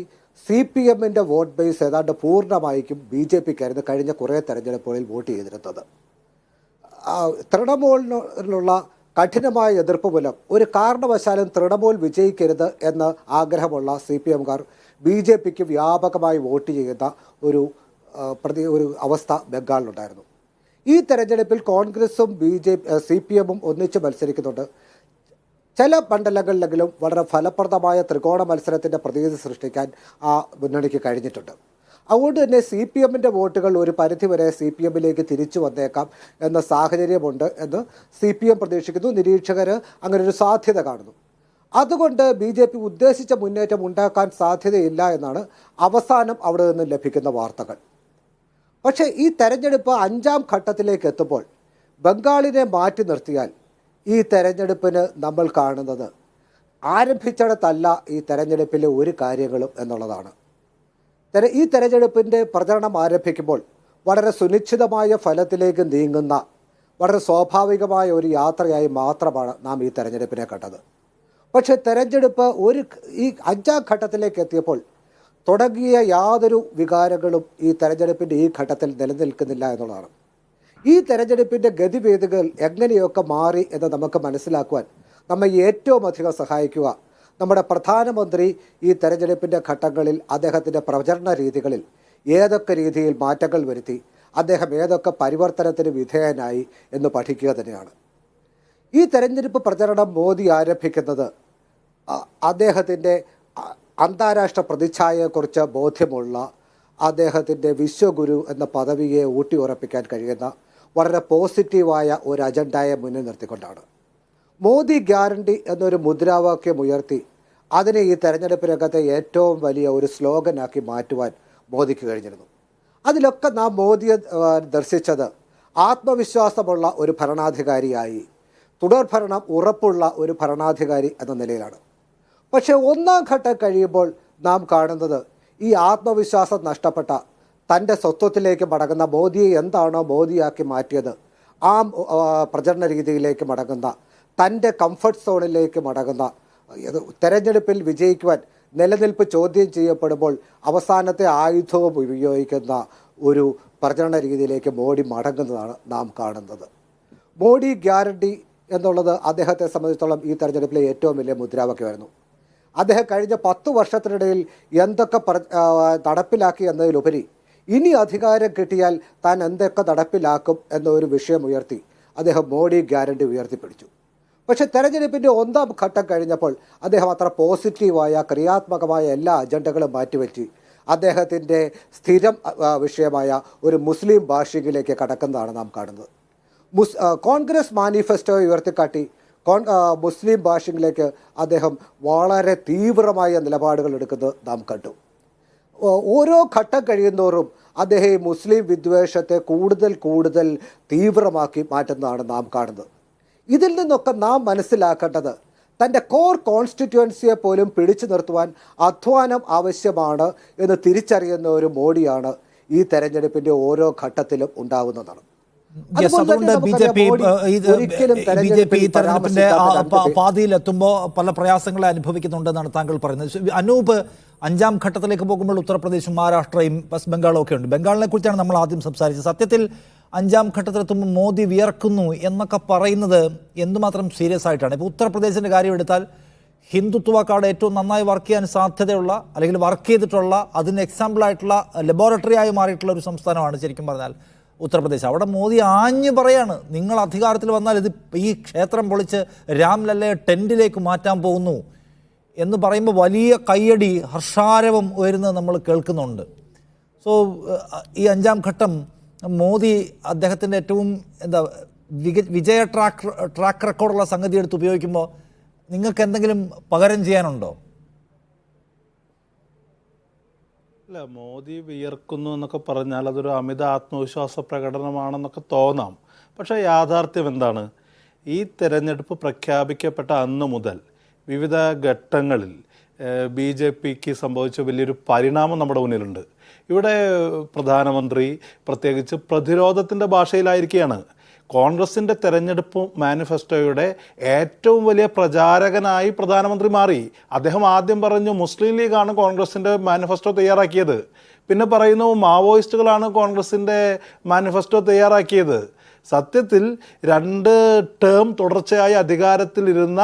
D: CPMൻ്റെ വോട്ട് ബേസ് ഏതാണ്ട് പൂർണ്ണമായിരിക്കും BJPക്കായിരുന്നു കഴിഞ്ഞ കുറേ തെരഞ്ഞെടുപ്പുകളിൽ വോട്ട് ചെയ്തിരുന്നത്. തൃണമൂലിനുള്ള കഠിനമായ എതിർപ്പ് മൂലം ഒരു കാരണവശാലും തൃണമൂൽ വിജയിക്കരുത് എന്ന് ആഗ്രഹമുള്ള CPMകാർ BJPക്ക് വ്യാപകമായി വോട്ട് ചെയ്യുന്ന ഒരു അവസ്ഥ ബംഗാളിലുണ്ടായിരുന്നു. ഈ തെരഞ്ഞെടുപ്പിൽ കോൺഗ്രസും CPMും ഒന്നിച്ച് മത്സരിക്കുന്നുണ്ട്. ചില മണ്ഡലങ്ങളിലെങ്കിലും വളരെ ഫലപ്രദമായ ത്രികോണ മത്സരത്തിൻ്റെ പ്രതീതി സൃഷ്ടിക്കാൻ ആ മുന്നണിക്ക് കഴിഞ്ഞിട്ടുണ്ട്. അതുകൊണ്ട് തന്നെ CPMൻ്റെ വോട്ടുകൾ ഒരു പരിധിവരെ CPMലേക്ക് തിരിച്ചു വന്നേക്കാം എന്ന സാഹചര്യമുണ്ട് എന്ന് CPM പ്രതീക്ഷിക്കുന്നു. നിരീക്ഷകർ അങ്ങനെ ഒരു സാധ്യത കാണുന്നു. അതുകൊണ്ട് BJP ഉദ്ദേശിച്ച മുന്നേറ്റം ഉണ്ടാക്കാൻ സാധ്യതയില്ല എന്നാണ് അവസാനം അവിടെ നിന്ന് ലഭിക്കുന്ന വാർത്തകൾ. പക്ഷേ ഈ തെരഞ്ഞെടുപ്പ് 5ാം ഘട്ടത്തിലേക്ക് എത്തുമ്പോൾ ബംഗാളിനെ മാറ്റി നിർത്തിയാൽ ഈ തെരഞ്ഞെടുപ്പിന് നമ്മൾ കാണുന്നത് ആരംഭിച്ചിടത്തല്ല ഈ തെരഞ്ഞെടുപ്പിലെ ഒരു കാര്യങ്ങളും എന്നുള്ളതാണ്. ഈ തെരഞ്ഞെടുപ്പിൻ്റെ പ്രചരണം ആരംഭിക്കുമ്പോൾ വളരെ സുനിശ്ചിതമായ ഫലത്തിലേക്ക് നീങ്ങുന്ന വളരെ സ്വാഭാവികമായ ഒരു യാത്രയായി മാത്രമാണ് നാം ഈ തെരഞ്ഞെടുപ്പിനെ കണ്ടത്. പക്ഷേ തെരഞ്ഞെടുപ്പ് ഈ 5ാം ഘട്ടത്തിലേക്ക് എത്തിയപ്പോൾ തുടങ്ങിയ യാതൊരു വികാരങ്ങളും ഈ തെരഞ്ഞെടുപ്പിൻ്റെ ഈ ഘട്ടത്തിൽ നിലനിൽക്കുന്നില്ല എന്നുള്ളതാണ്. ഈ തെരഞ്ഞെടുപ്പിൻ്റെ ഗതിവേദികൾ എങ്ങനെയൊക്കെ മാറി എന്ന് നമുക്ക് മനസ്സിലാക്കുവാൻ നമ്മെ ഏറ്റവും അധികം സഹായിക്കുക നമ്മുടെ പ്രധാനമന്ത്രി ഈ തെരഞ്ഞെടുപ്പിൻ്റെ ഘട്ടങ്ങളിൽ അദ്ദേഹത്തിൻ്റെ പ്രചരണ രീതികളിൽ ഏതൊക്കെ രീതിയിൽ മാറ്റങ്ങൾ വരുത്തി, അദ്ദേഹം ഏതൊക്കെ പരിവർത്തനത്തിന് വിധേയനായി എന്ന് പഠിക്കുക തന്നെയാണ്. ഈ തെരഞ്ഞെടുപ്പ് പ്രചരണം മോദി ആരംഭിക്കുന്നത് അദ്ദേഹത്തിൻ്റെ അന്താരാഷ്ട്ര പ്രതിച്ഛായയെക്കുറിച്ച് ബോധ്യമുള്ള, അദ്ദേഹത്തിൻ്റെ വിശ്വഗുരു എന്ന പദവിയെ ഊട്ടിയുറപ്പിക്കാൻ കഴിയുന്ന വളരെ പോസിറ്റീവായ ഒരു അജണ്ടയെ മുന്നിൽ നിർത്തിക്കൊണ്ടാണ്. മോദി ഗ്യാരണ്ടി എന്നൊരു മുദ്രാവാക്യം ഉയർത്തി അതിനെ ഈ തെരഞ്ഞെടുപ്പ് രംഗത്തെ ഏറ്റവും വലിയ ഒരു സ്ലോഗനാക്കി മാറ്റുവാൻ മോദിക്ക് കഴിഞ്ഞിരുന്നു. അതിലൊക്കെ നാം മോദിയെ ദർശിച്ചത് ആത്മവിശ്വാസമുള്ള ഒരു ഭരണാധികാരിയായി, തുടർഭരണം ഉറപ്പുള്ള ഒരു ഭരണാധികാരി എന്ന നിലയിലാണ്. പക്ഷേ 1ാം ഘട്ടം കഴിയുമ്പോൾ നാം കാണുന്നത് ഈ ആത്മവിശ്വാസം നഷ്ടപ്പെട്ട തൻ്റെ സ്വത്വത്തിലേക്ക് മടങ്ങുന്ന, മോദിയെ എന്താണോ മോദിയാക്കി മാറ്റിയത് ആ പ്രചരണ രീതിയിലേക്ക് മടങ്ങുന്ന, തൻ്റെ കംഫർട്ട് സോണിലേക്ക് മടങ്ങുന്ന, തെരഞ്ഞെടുപ്പിൽ വിജയിക്കുവാൻ നിലനിൽപ്പ് ചോദ്യം ചെയ്യപ്പെടുമ്പോൾ അവസാനത്തെ ആയുധവും ഉപയോഗിക്കുന്ന ഒരു പ്രചരണ രീതിയിലേക്ക് മോഡി മടങ്ങുന്നതാണ് നാം കാണുന്നത്. മോഡി ഗ്യാരണ്ടി എന്നുള്ളത് അദ്ദേഹത്തെ സംബന്ധിച്ചിടത്തോളം ഈ തെരഞ്ഞെടുപ്പിലെ ഏറ്റവും വലിയ മുദ്രാവാക്യമായിരുന്നു. അദ്ദേഹം കഴിഞ്ഞ 10 വർഷത്തിനിടയിൽ എന്തൊക്കെ നടപ്പിലാക്കി എന്നതിലുപരി ഇനി അധികാരം കിട്ടിയാൽ താൻ എന്തൊക്കെ നടപ്പിലാക്കും എന്നൊരു വിഷയം ഉയർത്തി അദ്ദേഹം മോഡി ഗ്യാരണ്ടി ഉയർത്തിപ്പിടിച്ചു. പക്ഷേ തെരഞ്ഞെടുപ്പിൻ്റെ 1ാം ഘട്ടം കഴിഞ്ഞപ്പോൾ അദ്ദേഹം അത്ര പോസിറ്റീവായ ക്രിയാത്മകമായ എല്ലാ അജണ്ടകളും മാറ്റിവെച്ച് അദ്ദേഹത്തിൻ്റെ സ്ഥിരം വിഷയമായ ഒരു മുസ്ലിം ഭാഷയിലേക്ക് കടക്കുന്നതാണ് നാം കാണുന്നത്. കോൺഗ്രസ് മാനിഫെസ്റ്റോ ഉയർത്തിക്കാട്ടി മുസ്ലിം ഭാഷയിലേക്ക് അദ്ദേഹം വളരെ തീവ്രമായ നിലപാടുകൾ എടുക്കുന്നത് നാം കണ്ടു. ഓരോ ഘട്ടം കഴിയുന്നതോറും അദ്ദേഹം ഈ മുസ്ലിം വിദ്വേഷത്തെ കൂടുതൽ തീവ്രമാക്കി മാറ്റുന്നതാണ് നാം കാണുന്നത്. ഇതിൽ നിന്നൊക്കെ നാം മനസ്സിലാക്കേണ്ടത് തൻ്റെ കോർ കോൺസ്റ്റിറ്റ്യുവൻസിയെ പോലും പിടിച്ചു നിർത്തുവാൻ അധ്വാനം ആവശ്യമാണ് എന്ന് തിരിച്ചറിയുന്ന ഒരു മോഡിയാണ് ഈ തെരഞ്ഞെടുപ്പിൻ്റെ ഓരോ ഘട്ടത്തിലും ഉണ്ടാകുന്നതാണ്.
A: അതുകൊണ്ട് BJP ഈ തെരഞ്ഞെടുപ്പിന്റെ പാതിയിലെത്തുമ്പോൾ പല പ്രയാസങ്ങളെ അനുഭവിക്കുന്നുണ്ടെന്നാണ് താങ്കൾ പറയുന്നത്. അനൂപ്, 5ാം ഘട്ടത്തിലേക്ക് പോകുമ്പോൾ ഉത്തർപ്രദേശും മഹാരാഷ്ട്രയും വെസ്റ്റ് ബംഗാളും ഒക്കെ ഉണ്ട്. ബംഗാളിനെ കുറിച്ചാണ് നമ്മൾ ആദ്യം സംസാരിച്ചത്. സത്യത്തിൽ 5ാം ഘട്ടത്തിലെത്തുമ്പോൾ മോദി വിയർക്കുന്നു എന്നൊക്കെ പറയുന്നത് എന്തുമാത്രം സീരിയസ് ആയിട്ടാണ്? ഇപ്പോൾ ഉത്തർപ്രദേശിൻ്റെ കാര്യം എടുത്താൽ ഹിന്ദുത്വ കാർഡ് ഏറ്റവും നന്നായി വർക്ക് ചെയ്യാൻ സാധ്യതയുള്ള, അല്ലെങ്കിൽ വർക്ക് ചെയ്തിട്ടുള്ള, അതിന് എക്സാമ്പിളായിട്ടുള്ള ലബോറട്ടറി ആയി മാറിയിട്ടുള്ള ഒരു സംസ്ഥാനമാണ് ശരിക്കും പറഞ്ഞാൽ ഉത്തർപ്രദേശ്. അവിടെ മോദി ആഞ്ഞു പറയാണ്, നിങ്ങൾ അധികാരത്തിൽ വന്നാൽ ഇത് ഈ ക്ഷേത്രം പൊളിച്ച് രാംലല്ലയെ ടെൻറ്റിലേക്ക് മാറ്റാൻ പോകുന്നു എന്ന് പറയുമ്പോൾ വലിയ കയ്യടി, ഹർഷാരവം ഉയരുന്നത് നമ്മൾ കേൾക്കുന്നുണ്ട്. സോ ഈ 5ാം ഘട്ടം മോദി അദ്ദേഹത്തിൻ്റെ ഏറ്റവും വിജയ ട്രാക്ക് റെക്കോർഡുള്ള സംഗതി എടുത്ത് ഉപയോഗിക്കുമ്പോൾ നിങ്ങൾക്ക് എന്തെങ്കിലും പകരം ചെയ്യാനുണ്ടോ?
E: അല്ല, മോദി വിയർക്കുന്നു എന്നൊക്കെ പറഞ്ഞാൽ അതൊരു അമിത ആത്മവിശ്വാസ പ്രകടനമാണെന്നൊക്കെ തോന്നാം. പക്ഷേ യാഥാർത്ഥ്യം എന്താണ്? ഈ തെരഞ്ഞെടുപ്പ് പ്രഖ്യാപിക്കപ്പെട്ട അന്ന് മുതൽ വിവിധ ഘട്ടങ്ങളിൽ BJPക്ക് സംഭവിച്ച വലിയൊരു പരിണാമം നമ്മുടെ മുന്നിലുണ്ട്. ഇവിടെ പ്രധാനമന്ത്രി പ്രത്യേകിച്ച് പ്രതിരോധത്തിൻ്റെ ഭാഷയിലായിരിക്കുകയാണ്. കോൺഗ്രസിൻ്റെ തെരഞ്ഞെടുപ്പ് മാനിഫെസ്റ്റോയുടെ ഏറ്റവും വലിയ പ്രചാരകനായി പ്രധാനമന്ത്രി മാറി. അദ്ദേഹം ആദ്യം പറഞ്ഞു മുസ്ലിം ലീഗാണ് കോൺഗ്രസിൻ്റെ മാനിഫെസ്റ്റോ തയ്യാറാക്കിയത്. പിന്നെ പറയുന്നു മാവോയിസ്റ്റുകളാണ് കോൺഗ്രസിൻ്റെ മാനിഫെസ്റ്റോ തയ്യാറാക്കിയത്. സത്യത്തിൽ 2 ടേം തുടർച്ചയായി അധികാരത്തിലിരുന്ന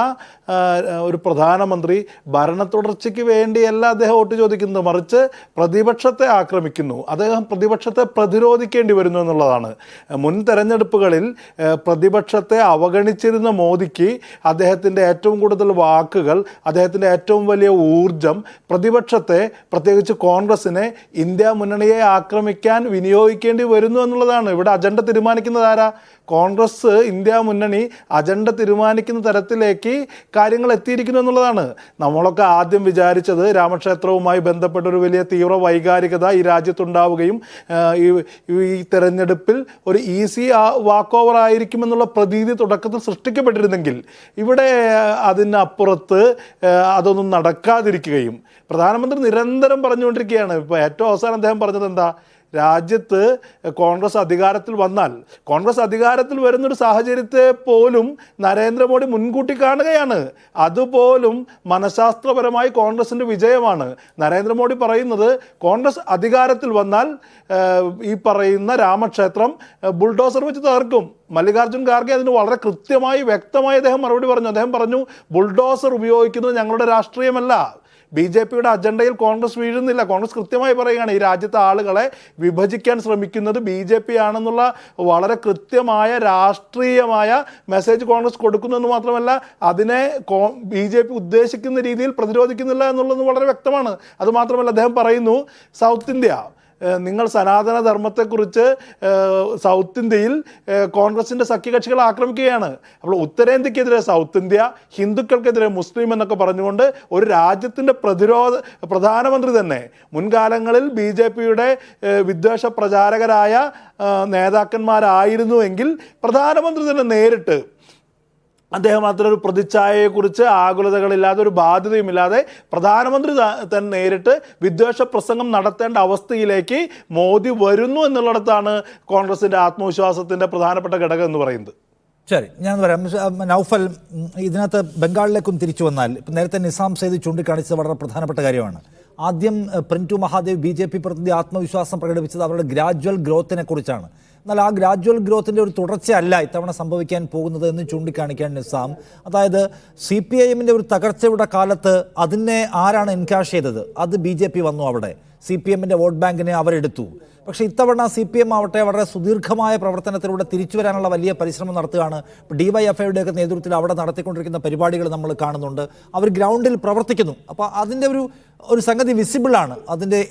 E: ഒരു പ്രധാനമന്ത്രി ഭരണ തുടർച്ചയ്ക്ക് വേണ്ടിയല്ല അദ്ദേഹം വോട്ട് ചോദിക്കുന്നത്, മറിച്ച് പ്രതിപക്ഷത്തെ ആക്രമിക്കുന്നു. അദ്ദേഹം പ്രതിപക്ഷത്തെ പ്രതിരോധിക്കേണ്ടി വരുന്നു എന്നുള്ളതാണ്. മുൻ തെരഞ്ഞെടുപ്പുകളിൽ പ്രതിപക്ഷത്തെ അവഗണിച്ചിരുന്ന മോദിക്ക് അദ്ദേഹത്തിൻ്റെ ഏറ്റവും കൂടുതൽ വാക്കുകൾ, അദ്ദേഹത്തിൻ്റെ ഏറ്റവും വലിയ ഊർജം പ്രതിപക്ഷത്തെ, പ്രത്യേകിച്ച് കോൺഗ്രസിനെ, ഇന്ത്യ മുന്നണിയെ ആക്രമിക്കാൻ വിനിയോഗിക്കേണ്ടി വരുന്നു എന്നുള്ളതാണ്. ഇവിടെ അജണ്ട തീരുമാനിക്കുന്നത് ആരാ? കോൺഗ്രസ്, ഇന്ത്യ മുന്നണി അജണ്ട തീരുമാനിക്കുന്ന തരത്തിലേക്ക് കാര്യങ്ങൾ എത്തിയിരിക്കുന്നു എന്നുള്ളതാണ്. നമ്മളൊക്കെ ആദ്യം വിചാരിച്ചത് രാമക്ഷേത്രവുമായി ബന്ധപ്പെട്ടൊരു വലിയ തീവ്ര വൈകാരികത ഈ രാജ്യത്തുണ്ടാവുകയും ഈ തെരഞ്ഞെടുപ്പിൽ ഒരു ഈസി വാക്ക് ഓവർ ആയിരിക്കുമെന്നുള്ള പ്രതീതി തുടക്കത്തിൽ സൃഷ്ടിക്കപ്പെട്ടിരുന്നെങ്കിൽ ഇവിടെ അതിനപ്പുറത്ത് അതൊന്നും നടക്കാതിരിക്കുകയും പ്രധാനമന്ത്രി നിരന്തരം പറഞ്ഞുകൊണ്ടിരിക്കുകയാണ്. ഇപ്പോൾ ഏറ്റവും അവസാനം അദ്ദേഹം പറഞ്ഞത് എന്താ? രാജ്യത്ത് കോൺഗ്രസ് അധികാരത്തിൽ വന്നാൽ, കോൺഗ്രസ് അധികാരത്തിൽ വരുന്നൊരു സാഹചര്യത്തെ പോലും നരേന്ദ്രമോദി മുൻകൂട്ടി കാണുകയാണ്. അതുപോലും മനഃശാസ്ത്രപരമായി കോൺഗ്രസിൻ്റെ വിജയമാണ്. നരേന്ദ്രമോദി പറയുന്നത് കോൺഗ്രസ് അധികാരത്തിൽ വന്നാൽ ഈ പറയുന്ന രാമക്ഷേത്രം ബുൾഡോസർ വെച്ച് തകർക്കും. മല്ലികാർജ്ജുൻ ഖാർഗെ അതിന് വളരെ കൃത്യമായി വ്യക്തമായി അദ്ദേഹം മറുപടി പറഞ്ഞു. അദ്ദേഹം പറഞ്ഞു ബുൾഡോസർ ഉപയോഗിക്കുന്നത് ഞങ്ങളുടെ രാഷ്ട്രീയമല്ല. BJPയുടെ അജണ്ടയിൽ കോൺഗ്രസ് വീഴുന്നില്ല. കോൺഗ്രസ് കൃത്യമായി പറയുകയാണ് ഈ രാജ്യത്തെ ആളുകളെ വിഭജിക്കാൻ ശ്രമിക്കുന്നത് BJP ആണെന്നുള്ള വളരെ കൃത്യമായ രാഷ്ട്രീയമായ മെസ്സേജ് കോൺഗ്രസ് കൊടുക്കുന്നു. മാത്രമല്ല അതിനെ BJP ഉദ്ദേശിക്കുന്ന രീതിയിൽ പ്രതിരോധിക്കുന്നില്ല എന്നുള്ളത് വളരെ വ്യക്തമാണ്. അതുമാത്രമല്ല അദ്ദേഹം പറയുന്നു സൗത്ത് ഇന്ത്യ, നിങ്ങൾ സനാതന ധർമ്മത്തെക്കുറിച്ച് സൗത്ത് ഇന്ത്യയിൽ കോൺഗ്രസിൻ്റെ സഖ്യകക്ഷികൾ ആക്രമിക്കുകയാണ്. അപ്പോൾ ഉത്തരേന്ത്യക്കെതിരെ സൗത്ത് ഇന്ത്യ, ഹിന്ദുക്കൾക്കെതിരെ മുസ്ലിം എന്നൊക്കെ പറഞ്ഞുകൊണ്ട് ഒരു രാജ്യത്തിൻ്റെ പ്രധാനമന്ത്രി തന്നെ മുൻകാലങ്ങളിൽ BJPയുടെ വിദ്വേഷ പ്രചാരകരായ നേതാക്കന്മാരായിരുന്നുവെങ്കിൽ പ്രധാനമന്ത്രി തന്നെ നേരിട്ട് അദ്ദേഹം അത്തരൊരു പ്രതിച്ഛായയെക്കുറിച്ച് ആകുലതകളില്ലാതെ, ഒരു ബാധ്യതയുമില്ലാതെ പ്രധാനമന്ത്രി തന്നെ നേരിട്ട് വിദ്വേഷ പ്രസംഗം നടത്തേണ്ട അവസ്ഥയിലേക്ക് മോദി വരുന്നു എന്നുള്ളിടത്താണ് കോൺഗ്രസിൻ്റെ ആത്മവിശ്വാസത്തിൻ്റെ പ്രധാനപ്പെട്ട ഘടകം എന്ന് പറയുന്നത്.
A: ശരി, ഞാൻ പറയാം. നൗഫൽ, ഇതിനകത്ത് ബംഗാളിലേക്കും തിരിച്ചു വന്നാൽ, ഇപ്പം നേരത്തെ നിസാം സെയ്ദ് ചൂണ്ടിക്കാണിച്ചത് വളരെ പ്രധാനപ്പെട്ട കാര്യമാണ്. ആദ്യം പ്രിൻറ്റു മഹാദേവ് BJP പ്രതി ആത്മവിശ്വാസം പ്രകടിപ്പിച്ചത് അവരുടെ ഗ്രാജ്വൽ ഗ്രോത്തിനെ കുറിച്ചാണ്. എന്നാൽ ആ ഗ്രാജ്വൽ ഗ്രോത്തിൻ്റെ ഒരു തുടർച്ചയല്ല ഇത്തവണ സംഭവിക്കാൻ പോകുന്നത് എന്ന് ചൂണ്ടിക്കാണിക്കാൻ നിസാം, അതായത് CPIMൻ്റെ ഒരു തകർച്ചയുടെ കാലത്ത് അതിനെ ആരാണ് എൻകാഷ് ചെയ്തത്? അത് BJP വന്നു. അവിടെ CPMൻ്റെ വോട്ട് ബാങ്കിനെ അവരെടുത്തു. പക്ഷേ ഇത്തവണ CPM ആവട്ടെ വളരെ സുദീർഘമായ പ്രവർത്തനത്തിലൂടെ തിരിച്ചു വരാനുള്ള വലിയ പരിശ്രമം നടത്തുകയാണ്. DYFIയുടെയൊക്കെ നേതൃത്വത്തിൽ അവിടെ നടത്തിക്കൊണ്ടിരിക്കുന്ന പരിപാടികൾ നമ്മൾ കാണുന്നുണ്ട്. അവർ ഗ്രൗണ്ടിൽ പ്രവർത്തിക്കുന്നു. അപ്പോൾ അതിൻ്റെ ഒരു സംഗതി വിസിബിളാണ്. അതിൻ്റെ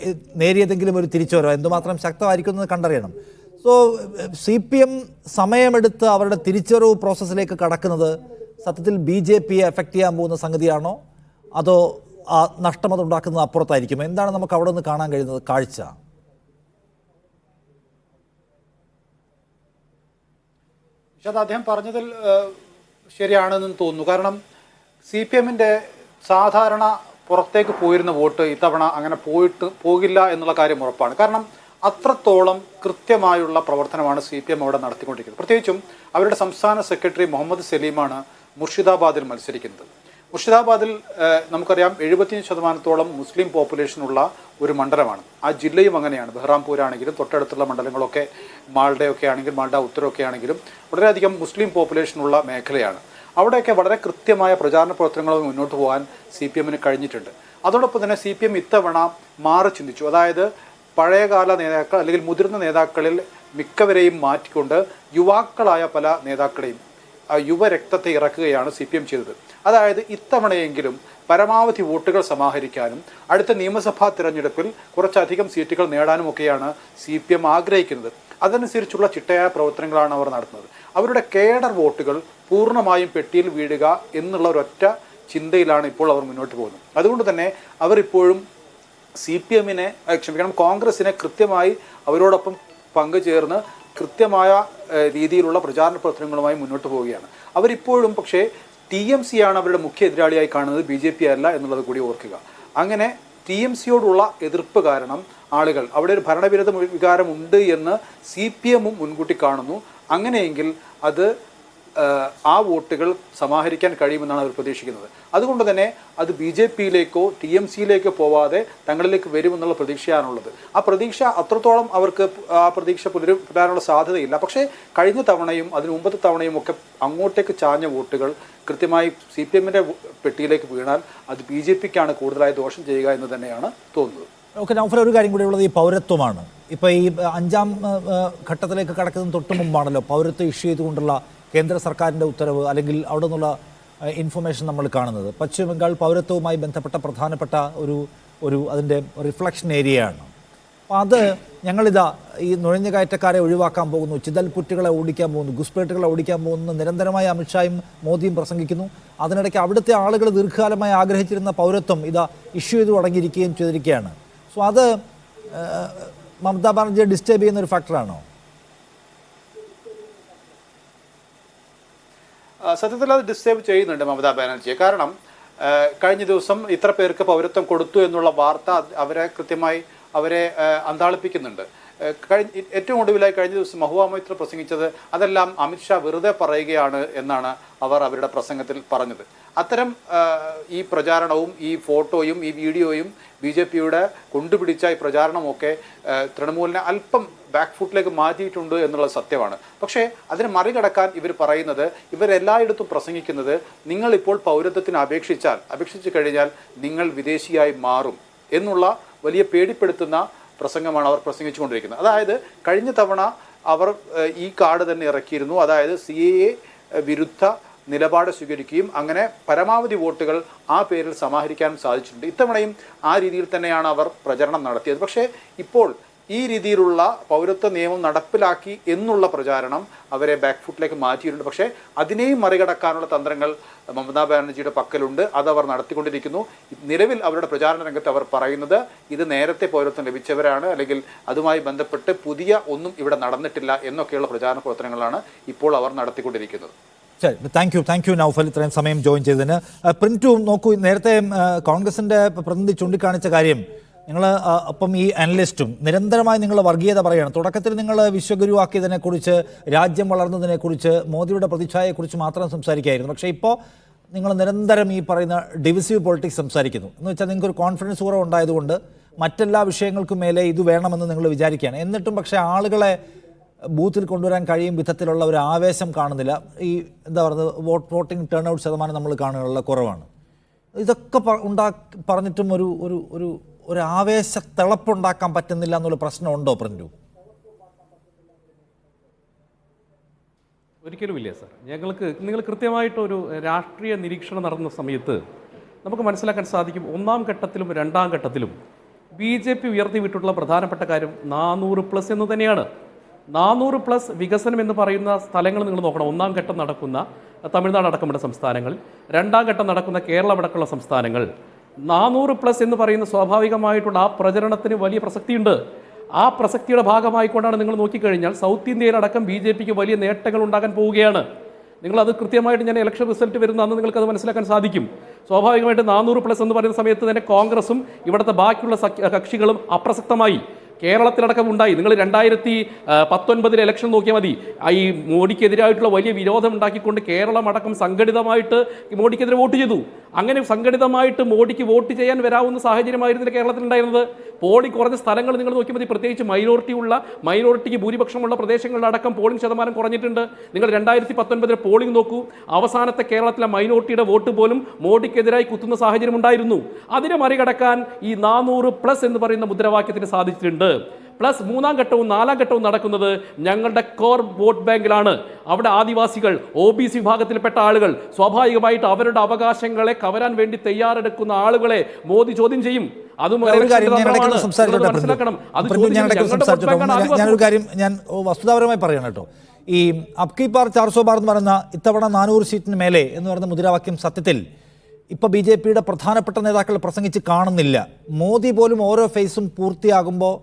A: നേരിയതെങ്കിലും ഒരു തിരിച്ചുവരവ് എന്തുമാത്രം ശക്തമായിരിക്കുന്നത് കണ്ടറിയണം. സോ CPM സമയമെടുത്ത് അവരുടെ തിരിച്ചുവരവ് പ്രോസസ്സിലേക്ക് കടക്കുന്നത് സത്യത്തിൽ BJPയെ എഫക്റ്റ് ചെയ്യാൻ പോകുന്ന സംഗതിയാണോ, അതോ നഷ്ടം അതുണ്ടാക്കുന്നത് അപ്പുറത്തായിരിക്കും? എന്താണ് നമുക്ക് അവിടെ നിന്ന് കാണാൻ കഴിയുന്നത് കാഴ്ച?
B: അദ്ദേഹം പറഞ്ഞതിൽ ശരിയാണെന്ന് തോന്നുന്നു. കാരണം CPMൻ്റെ സാധാരണ പുറത്തേക്ക് പോയിരുന്ന വോട്ട് ഇത്തവണ അങ്ങനെ പോകില്ല എന്നുള്ള കാര്യം ഉറപ്പാണ്. കാരണം അത്രത്തോളം കൃത്യമായുള്ള പ്രവർത്തനമാണ് CPM അവിടെ നടത്തിക്കൊണ്ടിരിക്കുന്നത്. പ്രത്യേകിച്ചും അവരുടെ സംസ്ഥാന സെക്രട്ടറി മുഹമ്മദ് സലീമാണ് മുർഷിദാബാദിൽ മത്സരിക്കുന്നത്. മുർഷിദാബാദിൽ നമുക്കറിയാം 75% മുസ്ലിം പോപ്പുലേഷനുള്ള ഒരു മണ്ഡലമാണ്. ആ ജില്ലയും അങ്ങനെയാണ്. ബഹ്റാംപൂരാണെങ്കിലും തൊട്ടടുത്തുള്ള മണ്ഡലങ്ങളൊക്കെ മാൾഡയൊക്കെ ആണെങ്കിലും മാൾഡ ഉത്തരമൊക്കെ ആണെങ്കിലും വളരെയധികം മുസ്ലിം പോപ്പുലേഷനുള്ള മേഖലയാണ്. അവിടെയൊക്കെ വളരെ കൃത്യമായ പ്രചാരണ പ്രവർത്തനങ്ങൾ മുന്നോട്ട് പോകാൻ CPMന് കഴിഞ്ഞിട്ടുണ്ട്. അതോടൊപ്പം തന്നെ CPM ഇത്തവണ മാറി ചിന്തിച്ചു. അതായത് പഴയകാല നേതാക്കൾ അല്ലെങ്കിൽ മുതിർന്ന നേതാക്കളിൽ മിക്കവരെയും മാറ്റിക്കൊണ്ട് യുവാക്കളായ പല നേതാക്കളെയും യുവരക്തത്തെ ഇറക്കുകയാണ് CPM ചെയ്തത്. അതായത് ഇത്തവണയെങ്കിലും പരമാവധി വോട്ടുകൾ സമാഹരിക്കാനും അടുത്ത നിയമസഭാ തിരഞ്ഞെടുപ്പിൽ കുറച്ചധികം സീറ്റുകൾ നേടാനുമൊക്കെയാണ് CPM ആഗ്രഹിക്കുന്നത്. അതനുസരിച്ചുള്ള ചിട്ടയായ പ്രവർത്തനങ്ങളാണ് അവർ നടത്തുന്നത്. അവരുടെ കേഡർ വോട്ടുകൾ പൂർണ്ണമായും പെട്ടിയിൽ വീഴുക എന്നുള്ള ഒരൊറ്റ ചിന്തയിലാണ് ഇപ്പോൾ അവർ മുന്നോട്ട് പോകുന്നത്. അതുകൊണ്ട് തന്നെ അവരിപ്പോഴും CPMനെ കോൺഗ്രസിനെ കൃത്യമായി അവരോടൊപ്പം പങ്കുചേർന്ന് കൃത്യമായ രീതിയിലുള്ള പ്രചാരണ പ്രവർത്തനങ്ങളുമായി മുന്നോട്ട് പോവുകയാണ്. അവരിപ്പോഴും പക്ഷേ TMC ആണ് അവരുടെ മുഖ്യ എതിരാളിയായി കാണുന്നത്, BJP അല്ല എന്നുള്ളത് കൂടി ഓർക്കുക. അങ്ങനെ TMCയോടുള്ള എതിർപ്പ് കാരണം ആളുകൾ, അവിടെ ഒരു ഭരണവിരുദ്ധ വികാരം ഉണ്ട് എന്ന് CPM മുൻകൂട്ടി കാണുന്നു. അങ്ങനെയെങ്കിൽ അത് ആ വോട്ടുകൾ സമാഹരിക്കാൻ കഴിയുമെന്നാണ് അവർ പ്രതീക്ഷിക്കുന്നത്. അതുകൊണ്ട് തന്നെ അത് BJP-യിലേക്കോ TMC-യിലേക്കോ പോവാതെ തങ്ങളിലേക്ക് വരുമെന്നുള്ള പ്രതീക്ഷയാണുള്ളത്. ആ പ്രതീക്ഷ അത്രത്തോളം അവർക്ക് ആ പ്രതീക്ഷ പുനരുദ്ധരാനുള്ള സാധ്യതയില്ല. പക്ഷേ കഴിഞ്ഞ തവണയും അതിന് മുമ്പത്തെ തവണയും ഒക്കെ അങ്ങോട്ടേക്ക് ചാഞ്ഞ വോട്ടുകൾ കൃത്യമായി CPM-ന്റെ പെട്ടിയിലേക്ക് വീണാൽ അത് BJP-ക്കാണ് കൂടുതലായി ദോഷം ചെയ്യുക എന്ന് തന്നെയാണ് തോന്നുന്നത്.
A: ഓക്കെ, നൗഫൽ, ഒരു കാര്യം കൂടി ഉള്ളത് ഈ പൗരത്വമാണ്. ഇപ്പോൾ ഈ 5ാം ഘട്ടത്തിലേക്ക് കടക്കുന്നതിന് തൊട്ട് മുമ്പാണല്ലോ പൗരത്വം ഇഷ്യൂ ചെയ്തുകൊണ്ടുള്ള കേന്ദ്ര സർക്കാരിൻ്റെ ഉത്തരവ് അല്ലെങ്കിൽ അവിടെ നിന്നുള്ള ഇൻഫർമേഷൻ നമ്മൾ കാണുന്നത്. പശ്ചിമ ബംഗാൾ പൗരത്വവുമായി ബന്ധപ്പെട്ട പ്രധാനപ്പെട്ട ഒരു അതിൻ്റെ റിഫ്ലക്ഷൻ ഏരിയയാണ്. അപ്പോൾ അത് ഞങ്ങളിതാ ഈ നുഴഞ്ഞുകയറ്റക്കാരെ ഒഴിവാക്കാൻ പോകുന്നു, ചിതൽപുറ്റുകളെ ഓടിക്കാൻ പോകുന്നു, ഗുസ്പേട്ടുകളെ ഓടിക്കാൻ പോകുന്നു നിരന്തരമായി അമിത്ഷായും മോദിയും പ്രസംഗിക്കുന്നു. അതിനിടയ്ക്ക് അവിടുത്തെ ആളുകൾ ദീർഘകാലമായി ആഗ്രഹിച്ചിരുന്ന പൗരത്വം ഇതാ ഇഷ്യൂ ചെയ്തു തുടങ്ങിയിരിക്കുകയും ചെയ്തിരിക്കുകയാണ്. സോ അത് മമതാ ബാനർജിയെ ഡിസ്റ്റർബ് ചെയ്യുന്ന ഒരു ഫാക്ടറാണോ?
B: സത്യത്തിൽ അത് ഡിസ്റ്റർബ് ചെയ്യുന്നുണ്ട് മമതാ ബാനർജിയെ. കാരണം കഴിഞ്ഞ ദിവസം ഇത്ര പേർക്ക് പൗരത്വം കൊടുത്തു എന്നുള്ള വാർത്ത അവരെ കൃത്യമായി അന്താളിപ്പിക്കുന്നുണ്ട്. ഏറ്റവും ഒടുവിലായി കഴിഞ്ഞ ദിവസം മഹുവ മൊയ്ത്ര പ്രസംഗിച്ചത് അതെല്ലാം അമിത്ഷാ വെറുതെ പറയുകയാണ് എന്നാണ് അവർ അവരുടെ പ്രസംഗത്തിൽ പറഞ്ഞത്. അത്തരം ഈ പ്രചാരണവും ഈ ഫോട്ടോയും ഈ വീഡിയോയും BJP-യുടെ കൊണ്ടുപിടിച്ച ഈ പ്രചാരണമൊക്കെ തൃണമൂലിനെ അല്പം ബാക്ക് ഫുട്ടിലേക്ക് മാറ്റിയിട്ടുണ്ട് എന്നുള്ളത് സത്യമാണ്. പക്ഷേ അതിനെ മറികടക്കാൻ ഇവർ പറയുന്നത്, ഇവരെല്ലായിടത്തും പ്രസംഗിക്കുന്നത് നിങ്ങളിപ്പോൾ പൗരത്വത്തിന് അപേക്ഷിച്ചു കഴിഞ്ഞാൽ നിങ്ങൾ വിദേശിയായി മാറും എന്നുള്ള വലിയ പേടിപ്പെടുത്തുന്ന പ്രസംഗമാണ് അവർ പ്രസംഗിച്ചുകൊണ്ടിരിക്കുന്നത്. അതായത് കഴിഞ്ഞ തവണ അവർ ഈ കാർഡ് തന്നെ ഇറക്കിയിരുന്നു. അതായത് CAA വിരുദ്ധ നിലപാട് സ്വീകരിക്കുകയും അങ്ങനെ പരമാവധി വോട്ടുകൾ ആ പേരിൽ സമാഹരിക്കാനും സാധിച്ചിട്ടുണ്ട്. ഇത്തവണയും ആ രീതിയിൽ തന്നെയാണ് അവർ പ്രചരണം നടത്തിയത്. പക്ഷേ ഇപ്പോൾ ഈ രീതിയിലുള്ള പൗരത്വ നിയമം നടപ്പിലാക്കി എന്നുള്ള പ്രചാരണം അവരെ ബാക്ക് ഫുട്ടിലേക്ക് മാറ്റിയിട്ടുണ്ട്. പക്ഷേ അതിനെയും മറികടക്കാനുള്ള തന്ത്രങ്ങൾ മമതാ ബാനർജിയുടെ പക്കലുണ്ട്. അതവർ നടത്തിക്കൊണ്ടിരിക്കുന്നു. നിലവിൽ അവരുടെ പ്രചാരണ രംഗത്ത് അവർ പറയുന്നത് ഇത് നേരത്തെ പൗരത്വം ലഭിച്ചവരാണ്, അല്ലെങ്കിൽ അതുമായി ബന്ധപ്പെട്ട് പുതിയ ഒന്നും ഇവിടെ നടന്നിട്ടില്ല എന്നൊക്കെയുള്ള പ്രചാരണ പ്രവർത്തനങ്ങളാണ് ഇപ്പോൾ അവർ നടത്തിക്കൊണ്ടിരിക്കുന്നത്.
A: ശരി, താങ്ക് യു നൗഫൽ, ഇത്രയും സമയം ജോയിൻ ചെയ്തതിന്. പ്രിൻറ്റു, നോക്കൂ, നേരത്തെ കോൺഗ്രസിൻ്റെ പ്രതിനിധി ചൂണ്ടിക്കാണിച്ച കാര്യം, നിങ്ങൾ അപ്പം ഈ അനലിസ്റ്റും നിരന്തരമായി നിങ്ങൾ വർഗീയത പറയുകയാണ്. തുടക്കത്തിൽ നിങ്ങൾ വിശ്വഗുരുവാക്കിയതിനെക്കുറിച്ച്, രാജ്യം വളർന്നതിനെക്കുറിച്ച്, മോദിയുടെ പ്രതിച്ഛായയെക്കുറിച്ച് മാത്രം സംസാരിക്കുകയായിരുന്നു. പക്ഷേ ഇപ്പോൾ നിങ്ങൾ നിരന്തരം ഈ പറയുന്ന ഡിവിസീവ് പൊളിറ്റിക്സ് സംസാരിക്കുന്നു. എന്ന് വെച്ചാൽ നിങ്ങൾക്കൊരു കോൺഫിഡൻസ് കുറവ് ഉണ്ടായതുകൊണ്ട് മറ്റെല്ലാ വിഷയങ്ങൾക്കും മേലെ ഇത് വേണമെന്ന് നിങ്ങൾ വിചാരിക്കുകയാണ്. എന്നിട്ടും പക്ഷേ ആളുകളെ ബൂത്തിൽ കൊണ്ടുവരാൻ കഴിയും വിധത്തിലുള്ള ഒരു ആവേശം കാണുന്നില്ല. ഈ എന്താ പറയുന്നത്, വോട്ടിംഗ് ടേൺ ഔട്ട് ശതമാനം നമ്മൾ കാണുന്നുള്ള കുറവാണ്. ഇതൊക്കെ പറഞ്ഞിട്ടും ഒരു ആവേശ തിളപ്പുണ്ടാക്കാൻ പറ്റുന്നില്ല എന്നുള്ള പ്രശ്നമുണ്ടോ പ്രിൻറ്റു?
C: ഒരിക്കലുമില്ല സാർ. നിങ്ങൾ കൃത്യമായിട്ടൊരു രാഷ്ട്രീയ നിരീക്ഷണം നടന്ന സമയത്ത് നമുക്ക് മനസ്സിലാക്കാൻ സാധിക്കും, 1ാം ഘട്ടത്തിലും 2ാം ഘട്ടത്തിലും BJP ഉയർത്തിവിട്ടിട്ടുള്ള പ്രധാനപ്പെട്ട കാര്യം 400+ എന്ന് തന്നെയാണ്. 400+ വികസനം എന്ന് പറയുന്ന സ്ഥലങ്ങൾ നിങ്ങൾ നോക്കണം. 1ാം ഘട്ടം നടക്കുന്ന തമിഴ്നാട് അടക്കമുള്ള സംസ്ഥാനങ്ങൾ, 2ാം ഘട്ടം നടക്കുന്ന കേരളം അടക്കമുള്ള സംസ്ഥാനങ്ങൾ, 400+ എന്ന് പറയുന്ന സ്വാഭാവികമായിട്ടുള്ള ആ പ്രചരണത്തിന് വലിയ പ്രസക്തിയുണ്ട്. ആ പ്രസക്തിയുടെ ഭാഗമായിക്കൊണ്ടാണ് നിങ്ങൾ നോക്കിക്കഴിഞ്ഞാൽ സൗത്ത് ഇന്ത്യയിലടക്കം BJPക്ക് വലിയ നേട്ടങ്ങൾ ഉണ്ടാകാൻ പോവുകയാണ്. നിങ്ങളത് കൃത്യമായിട്ട് ഞാൻ ഇലക്ഷൻ റിസൾട്ട് വരുന്ന അന്ന് നിങ്ങൾക്കത് മനസ്സിലാക്കാൻ സാധിക്കും. സ്വാഭാവികമായിട്ട് 400+ എന്ന് പറയുന്ന സമയത്ത് തന്നെ കോൺഗ്രസും ഇവിടുത്തെ ബാക്കിയുള്ള കക്ഷികളും അപ്രസക്തമായി കേരളത്തിലടക്കം ഉണ്ടായി. നിങ്ങൾ 2019 ഇലക്ഷൻ നോക്കിയാൽ മതി. ഈ മോഡിക്കെതിരായിട്ടുള്ള വലിയ വിരോധം ഉണ്ടാക്കിക്കൊണ്ട് കേരളം അടക്കം സംഘടിതമായിട്ട് മോഡിക്കെതിരെ വോട്ട് ചെയ്തു. അങ്ങനെ സംഘടിതമായിട്ട് മോഡിക്ക് വോട്ട് ചെയ്യാൻ വരാവുന്ന സാഹചര്യമായിരുന്നില്ല കേരളത്തിലുണ്ടായിരുന്നത്. പോളിംഗ് കുറഞ്ഞ സ്ഥലങ്ങൾ നിങ്ങൾ നോക്കിയാൽ മതി. പ്രത്യേകിച്ച് മൈനോറിറ്റിക്ക് ഭൂരിപക്ഷമുള്ള പ്രദേശങ്ങളിലടക്കം പോളിംഗ് ശതമാനം കുറഞ്ഞിട്ടുണ്ട്. നിങ്ങൾ 2019 പോളിംഗ് നോക്കൂ. അവസാനത്തെ കേരളത്തിലെ മൈനോറിറ്റിയുടെ വോട്ട് പോലും മോഡിക്കെതിരായി കുത്തുന്ന സാഹചര്യം ഉണ്ടായിരുന്നു. അതിനെ മറികടക്കാൻ ഈ 400+ എന്ന് പറയുന്ന മുദ്രാവാക്യത്തിന് സാധിച്ചിട്ടുണ്ട്. പ്ലസ് 3ാം ഘട്ടവും 4ാം ഘട്ടവും നടക്കുന്നത് ഞങ്ങളുടെ കോർ വോട്ട് ബാങ്കിലാണ്. അവിടെ ആദിവാസികൾ, OBC വിഭാഗത്തിൽപ്പെട്ട ആളുകൾ, സ്വാഭാവികമായിട്ട് അവരുടെ അവകാശങ്ങളെ കവരാൻ വേണ്ടി തയ്യാറെടുക്കുന്ന ആളുകളെ മോദി ചോദ്യം ചെയ്യും.
A: ഞാനൊരു കാര്യം ഞാൻ വസ്തുതാപരമായി പറയണം കേട്ടോ. ഈ അബ്കി ബാർ 400 ബാർ എന്ന് പറയുന്ന ഇത്തവണ 400 സീറ്റിന് മേലെ എന്ന് പറയുന്ന മുദ്രാവാക്യം സത്യത്തിൽ ഇപ്പോൾ BJPയുടെ പ്രധാനപ്പെട്ട നേതാക്കൾ പ്രസംഗിച്ച് കാണുന്നില്ല. മോദി പോലും ഓരോ ഫേസും പൂർത്തിയാകുമ്പോൾ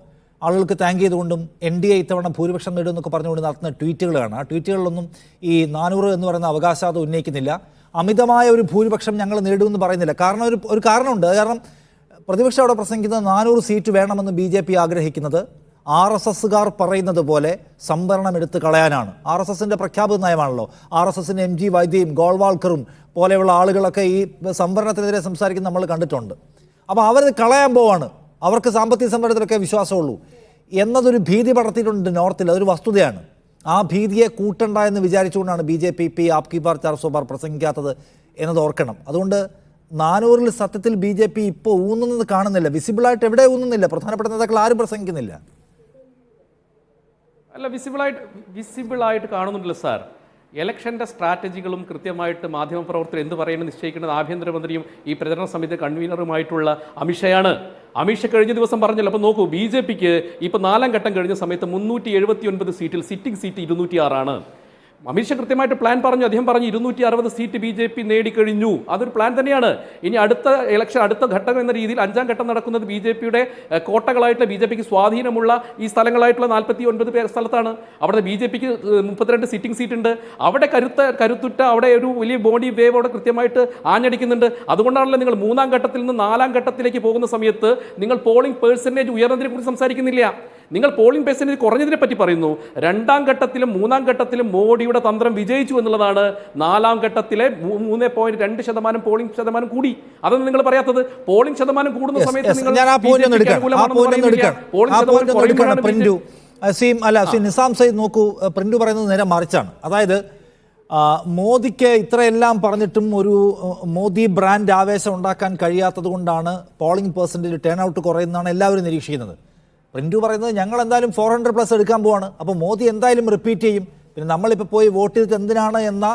A: ആളുകൾക്ക് താങ്ക് ചെയ്തുകൊണ്ടും NDA ഇത്തവണ ഭൂരിപക്ഷം നേടുമെന്നൊക്കെ പറഞ്ഞുകൊണ്ട് നടത്തുന്ന ട്വീറ്റുകളാണ്. ആ ട്വീറ്റുകളിലൊന്നും ഈ 400 എന്ന് പറയുന്ന അവകാശവാദം ഉന്നയിക്കുന്നില്ല. അമിതമായ ഒരു ഭൂരിപക്ഷം ഞങ്ങൾ നേടുമെന്ന് പറയുന്നില്ല. കാരണം ഒരു കാരണമുണ്ട്. കാരണം പ്രതിപക്ഷം അവിടെ പ്രസംഗിക്കുന്നത് 400 സീറ്റ് വേണമെന്ന് BJP ആഗ്രഹിക്കുന്നത് RSSകാർ പറയുന്നത് പോലെ സംവരണം എടുത്ത് കളയാനാണ്. RSSന്റെ പ്രഖ്യാപിത നയമാണല്ലോ. RSSന്റെ MG വൈദ്യയും ഗോൾവാൾക്കറും പോലെയുള്ള ആളുകളൊക്കെ ഈ സംവരണത്തിനെതിരെ സംസാരിക്കുന്നത് നമ്മൾ കണ്ടിട്ടുണ്ട്. അപ്പോൾ അവരത് കളയാൻ പോവാണ്, അവർക്ക് സാമ്പത്തിക സംവരണത്തിലൊക്കെ വിശ്വാസമുള്ളൂ എന്നതൊരു ഭീതി പടർത്തിയിട്ടുണ്ട് നോർത്തിൽ. അതൊരു വസ്തുതയാണ്. ആ ഭീതിയെ കൂട്ടണ്ട എന്ന് വിചാരിച്ചുകൊണ്ടാണ് BJP ആപ്കി ബാർ 400 ബാർ പ്രസംഗിക്കാത്തത് എന്നത് ഓർക്കണം. അതുകൊണ്ട് 400 സത്യത്തിൽ BJP ഇപ്പോൾ ഊന്നുന്നത് കാണുന്നില്ല. വിസിബിളായിട്ട് എവിടെ ഊന്നുന്നില്ല. പ്രധാനപ്പെട്ട നേതാക്കൾ ആരും പ്രസംഗിക്കുന്നില്ല.
C: അല്ല, വിസിബിളായിട്ട് കാണുന്നുണ്ടല്ലോ സാർ. ഇലക്ഷൻ്റെ സ്ട്രാറ്റജികളും കൃത്യമായിട്ട് മാധ്യമപ്രവർത്തകർ എന്ത് പറയുന്നത് നിശ്ചയിക്കുന്നത് ആഭ്യന്തരമന്ത്രിയും ഈ പ്രചരണ സമിതി കൺവീനറുമായിട്ടുള്ള അമിത്ഷയാണ്. അമിത്ഷ കഴിഞ്ഞ ദിവസം പറഞ്ഞല്ലോ. അപ്പോൾ നോക്കൂ, BJPക്ക് ഇപ്പോൾ 4ാം ഘട്ടം കഴിഞ്ഞ സമയത്ത് 379 സീറ്റിൽ സിറ്റിംഗ് സീറ്റ് 206 അമിത്ഷാ കൃത്യമായിട്ട് പ്ലാൻ പറഞ്ഞു. അദ്ദേഹം പറഞ്ഞു 260 സീറ്റ് BJP നേടിക്കഴിഞ്ഞു. അതൊരു പ്ലാൻ തന്നെയാണ്. ഇനി അടുത്ത ഇലക്ഷൻ, അടുത്ത ഘട്ടം എന്ന രീതിയിൽ 5ാം ഘട്ടം നടക്കുന്നത് BJPയുടെ കോട്ടകളായിട്ടുള്ള BJPക്ക് സ്വാധീനമുള്ള ഈ സ്ഥലങ്ങളായിട്ടുള്ള 49 സ്ഥലത്താണ്. അവിടെ BJPക്ക് 32 സിറ്റിംഗ് സീറ്റ് ഉണ്ട്. അവിടെ കരുത്തുറ്റ അവിടെ ഒരു വലിയ ബോഡി വേവ് അവിടെ കൃത്യമായിട്ട് ആഞ്ഞടിക്കുന്നുണ്ട്. അതുകൊണ്ടാണല്ലോ നിങ്ങൾ 3ാം ഘട്ടത്തിൽ നിന്ന് 4ാം ഘട്ടത്തിലേക്ക് പോകുന്ന സമയത്ത് നിങ്ങൾ പോളിംഗ് പേഴ്സൻറ്റേജ് ഉയർന്നതിനെ കുറിച്ച് സംസാരിക്കുന്നില്ല. നിങ്ങൾ പോളിംഗ് പേഴ്സൻറ്റേജ് കുറഞ്ഞതിനെ പറ്റി പറയുന്നു. 2ാം ഘട്ടത്തിലും 3ാം ഘട്ടത്തിലും മോഡിയുടെ തന്ത്രം വിജയിച്ചു എന്നുള്ളതാണ്. 4ാം ഘട്ടത്തിലെ 3.2% പോളിംഗ് ശതമാനം കൂടി. അതൊന്നും നിങ്ങൾ പറയാത്തത്. പോളിംഗ് ശതമാനം കൂടുന്ന സമയത്ത്
A: നിസാം സയ്യിദ് നോക്കൂ, പ്രിന്റു പറയുന്നത് നേരെ മറിച്ചാണ്. അതായത് മോദിക്ക് ഇത്രയെല്ലാം പറഞ്ഞിട്ടും ഒരു മോദി ബ്രാൻഡ് ആവേശം ഉണ്ടാക്കാൻ കഴിയാത്തത് കൊണ്ടാണ് പോളിംഗ് പേഴ്സൻറ്റേജ് ടേൺ ഔട്ട് കുറയുന്നതാണ് എല്ലാവരും നിരീക്ഷിക്കുന്നത്. പ്രിന്റു പറയുന്നത് ഞങ്ങൾ എന്തായാലും 400+ എടുക്കാൻ പോവാണ്, അപ്പോൾ മോദി എന്തായാലും റിപ്പീറ്റ് ചെയ്യും, പിന്നെ നമ്മളിപ്പോൾ പോയി വോട്ട് ചെയ്തിട്ട് എന്തിനാണ് എന്ന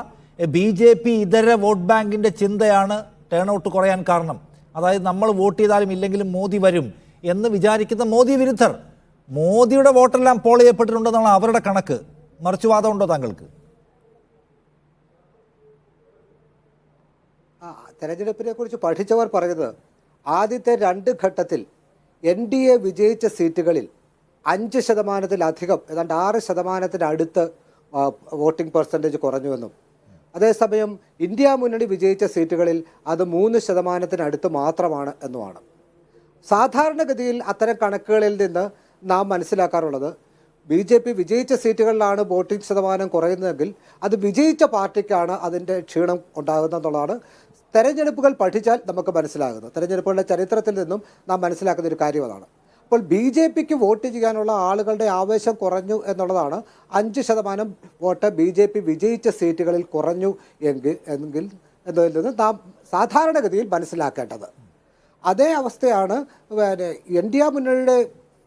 A: BJP ഇതര വോട്ട് ബാങ്കിൻ്റെ ചിന്തയാണ് ടേൺ ഔട്ട് കുറയാൻ കാരണം. അതായത് നമ്മൾ വോട്ട് ചെയ്താലും ഇല്ലെങ്കിലും മോദി വരും എന്ന് വിചാരിക്കുന്ന മോദി വിരുദ്ധർ. മോദിയുടെ വോട്ടെല്ലാം പോൾ ചെയ്യപ്പെട്ടിട്ടുണ്ടെന്നാണ് അവരുടെ കണക്ക്. മറിച്ചുവാദമുണ്ടോ താങ്കൾക്ക്?
D: തെരഞ്ഞെടുപ്പിനെ കുറിച്ച് പഠിച്ചവർ പറഞ്ഞത് ആദ്യത്തെ 2 ഘട്ടത്തിൽ NDA വിജയിച്ച സീറ്റുകളിൽ 5%-ലധികം, ഏതാണ്ട് 6%-അടുത്ത് വോട്ടിംഗ് പെർസെൻറ്റേജ് കുറഞ്ഞുവെന്നും, അതേസമയം ഇന്ത്യ മുന്നണി വിജയിച്ച സീറ്റുകളിൽ അത് 3%-അടുത്ത് മാത്രമാണ് എന്നുമാണ്. സാധാരണഗതിയിൽ അത്തരം കണക്കുകളിൽ നിന്ന് നാം മനസ്സിലാക്കാറുള്ളത് BJP വിജയിച്ച സീറ്റുകളിലാണ് വോട്ടിംഗ് ശതമാനം കുറയുന്നതെങ്കിൽ അത് വിജയിച്ച പാർട്ടിക്കാണ് അതിൻ്റെ ക്ഷീണം ഉണ്ടാകുന്നതെന്നുള്ളതാണ് തെരഞ്ഞെടുപ്പുകൾ പഠിച്ചാൽ നമുക്ക് മനസ്സിലാകുന്നത്. തെരഞ്ഞെടുപ്പുകളുടെ ചരിത്രത്തിൽ നിന്നും നാം മനസ്സിലാക്കുന്ന ഒരു കാര്യം അതാണ്. അപ്പോൾ BJPക്ക് വോട്ട് ചെയ്യാനുള്ള ആളുകളുടെ ആവേശം കുറഞ്ഞു എന്നുള്ളതാണ്. 5% വോട്ട് BJP വിജയിച്ച സീറ്റുകളിൽ കുറഞ്ഞു എന്നതിൽ നിന്ന് നാം സാധാരണഗതിയിൽ മനസ്സിലാക്കേണ്ടത്. അതേ അവസ്ഥയാണ് ഇന്ത്യ മുന്നണിയുടെ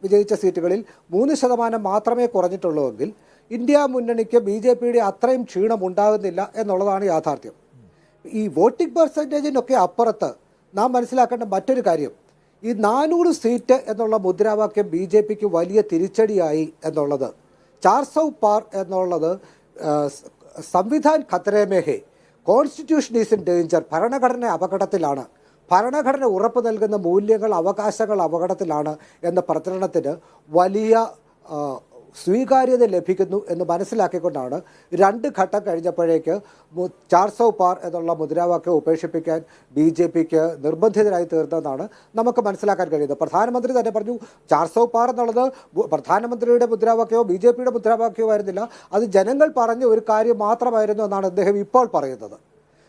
D: വിജയിച്ച സീറ്റുകളിൽ 3% മാത്രമേ കുറഞ്ഞിട്ടുള്ളൂവെങ്കിൽ ഇന്ത്യ മുന്നണിക്ക് BJPയുടെ അത്രയും ക്ഷീണം ഉണ്ടാകുന്നില്ല എന്നുള്ളതാണ് യാഥാർത്ഥ്യം. ഈ വോട്ടിംഗ് പെർസെൻറ്റേജിനൊക്കെ അപ്പുറത്ത് നാം മനസ്സിലാക്കേണ്ട മറ്റൊരു കാര്യം, ഈ 400 സീറ്റ് എന്നുള്ള മുദ്രാവാക്യം BJPക്ക് വലിയ തിരിച്ചടിയായി എന്നുള്ളത്. 400 പാർ എന്നുള്ളത് Samvidhan ഖത്തറെ may hey, constitution is in danger, ഭരണഘടന അപകടത്തിലാണ്, ഭരണഘടന ഉറപ്പ് നൽകുന്ന മൂല്യങ്ങൾ അവകാശങ്ങൾ അപകടത്തിലാണ് എന്ന പ്രചരണത്തിന് വലിയ സ്വീകാര്യത ലഭിക്കുന്നു എന്ന് മനസ്സിലാക്കിക്കൊണ്ടാണ് 2 ഘട്ടം കഴിഞ്ഞപ്പോഴേക്ക് 400 പാർ എന്നുള്ള മുദ്രാവാക്യം ഉപേക്ഷിപ്പിക്കാൻ BJPക്ക് നിർബന്ധിതരായി തീർന്നതെന്നാണ് നമുക്ക് മനസ്സിലാക്കാൻ കഴിയുന്നത്. പ്രധാനമന്ത്രി തന്നെ പറഞ്ഞു 400 പാർ എന്നുള്ളത് പ്രധാനമന്ത്രിയുടെ മുദ്രാവാക്യമോ BJPയുടെ മുദ്രാവാക്യമോ ആയിരുന്നില്ല, അത് ജനങ്ങൾ പറഞ്ഞ ഒരു കാര്യം മാത്രമായിരുന്നു എന്നാണ് അദ്ദേഹം ഇപ്പോൾ പറയുന്നത്.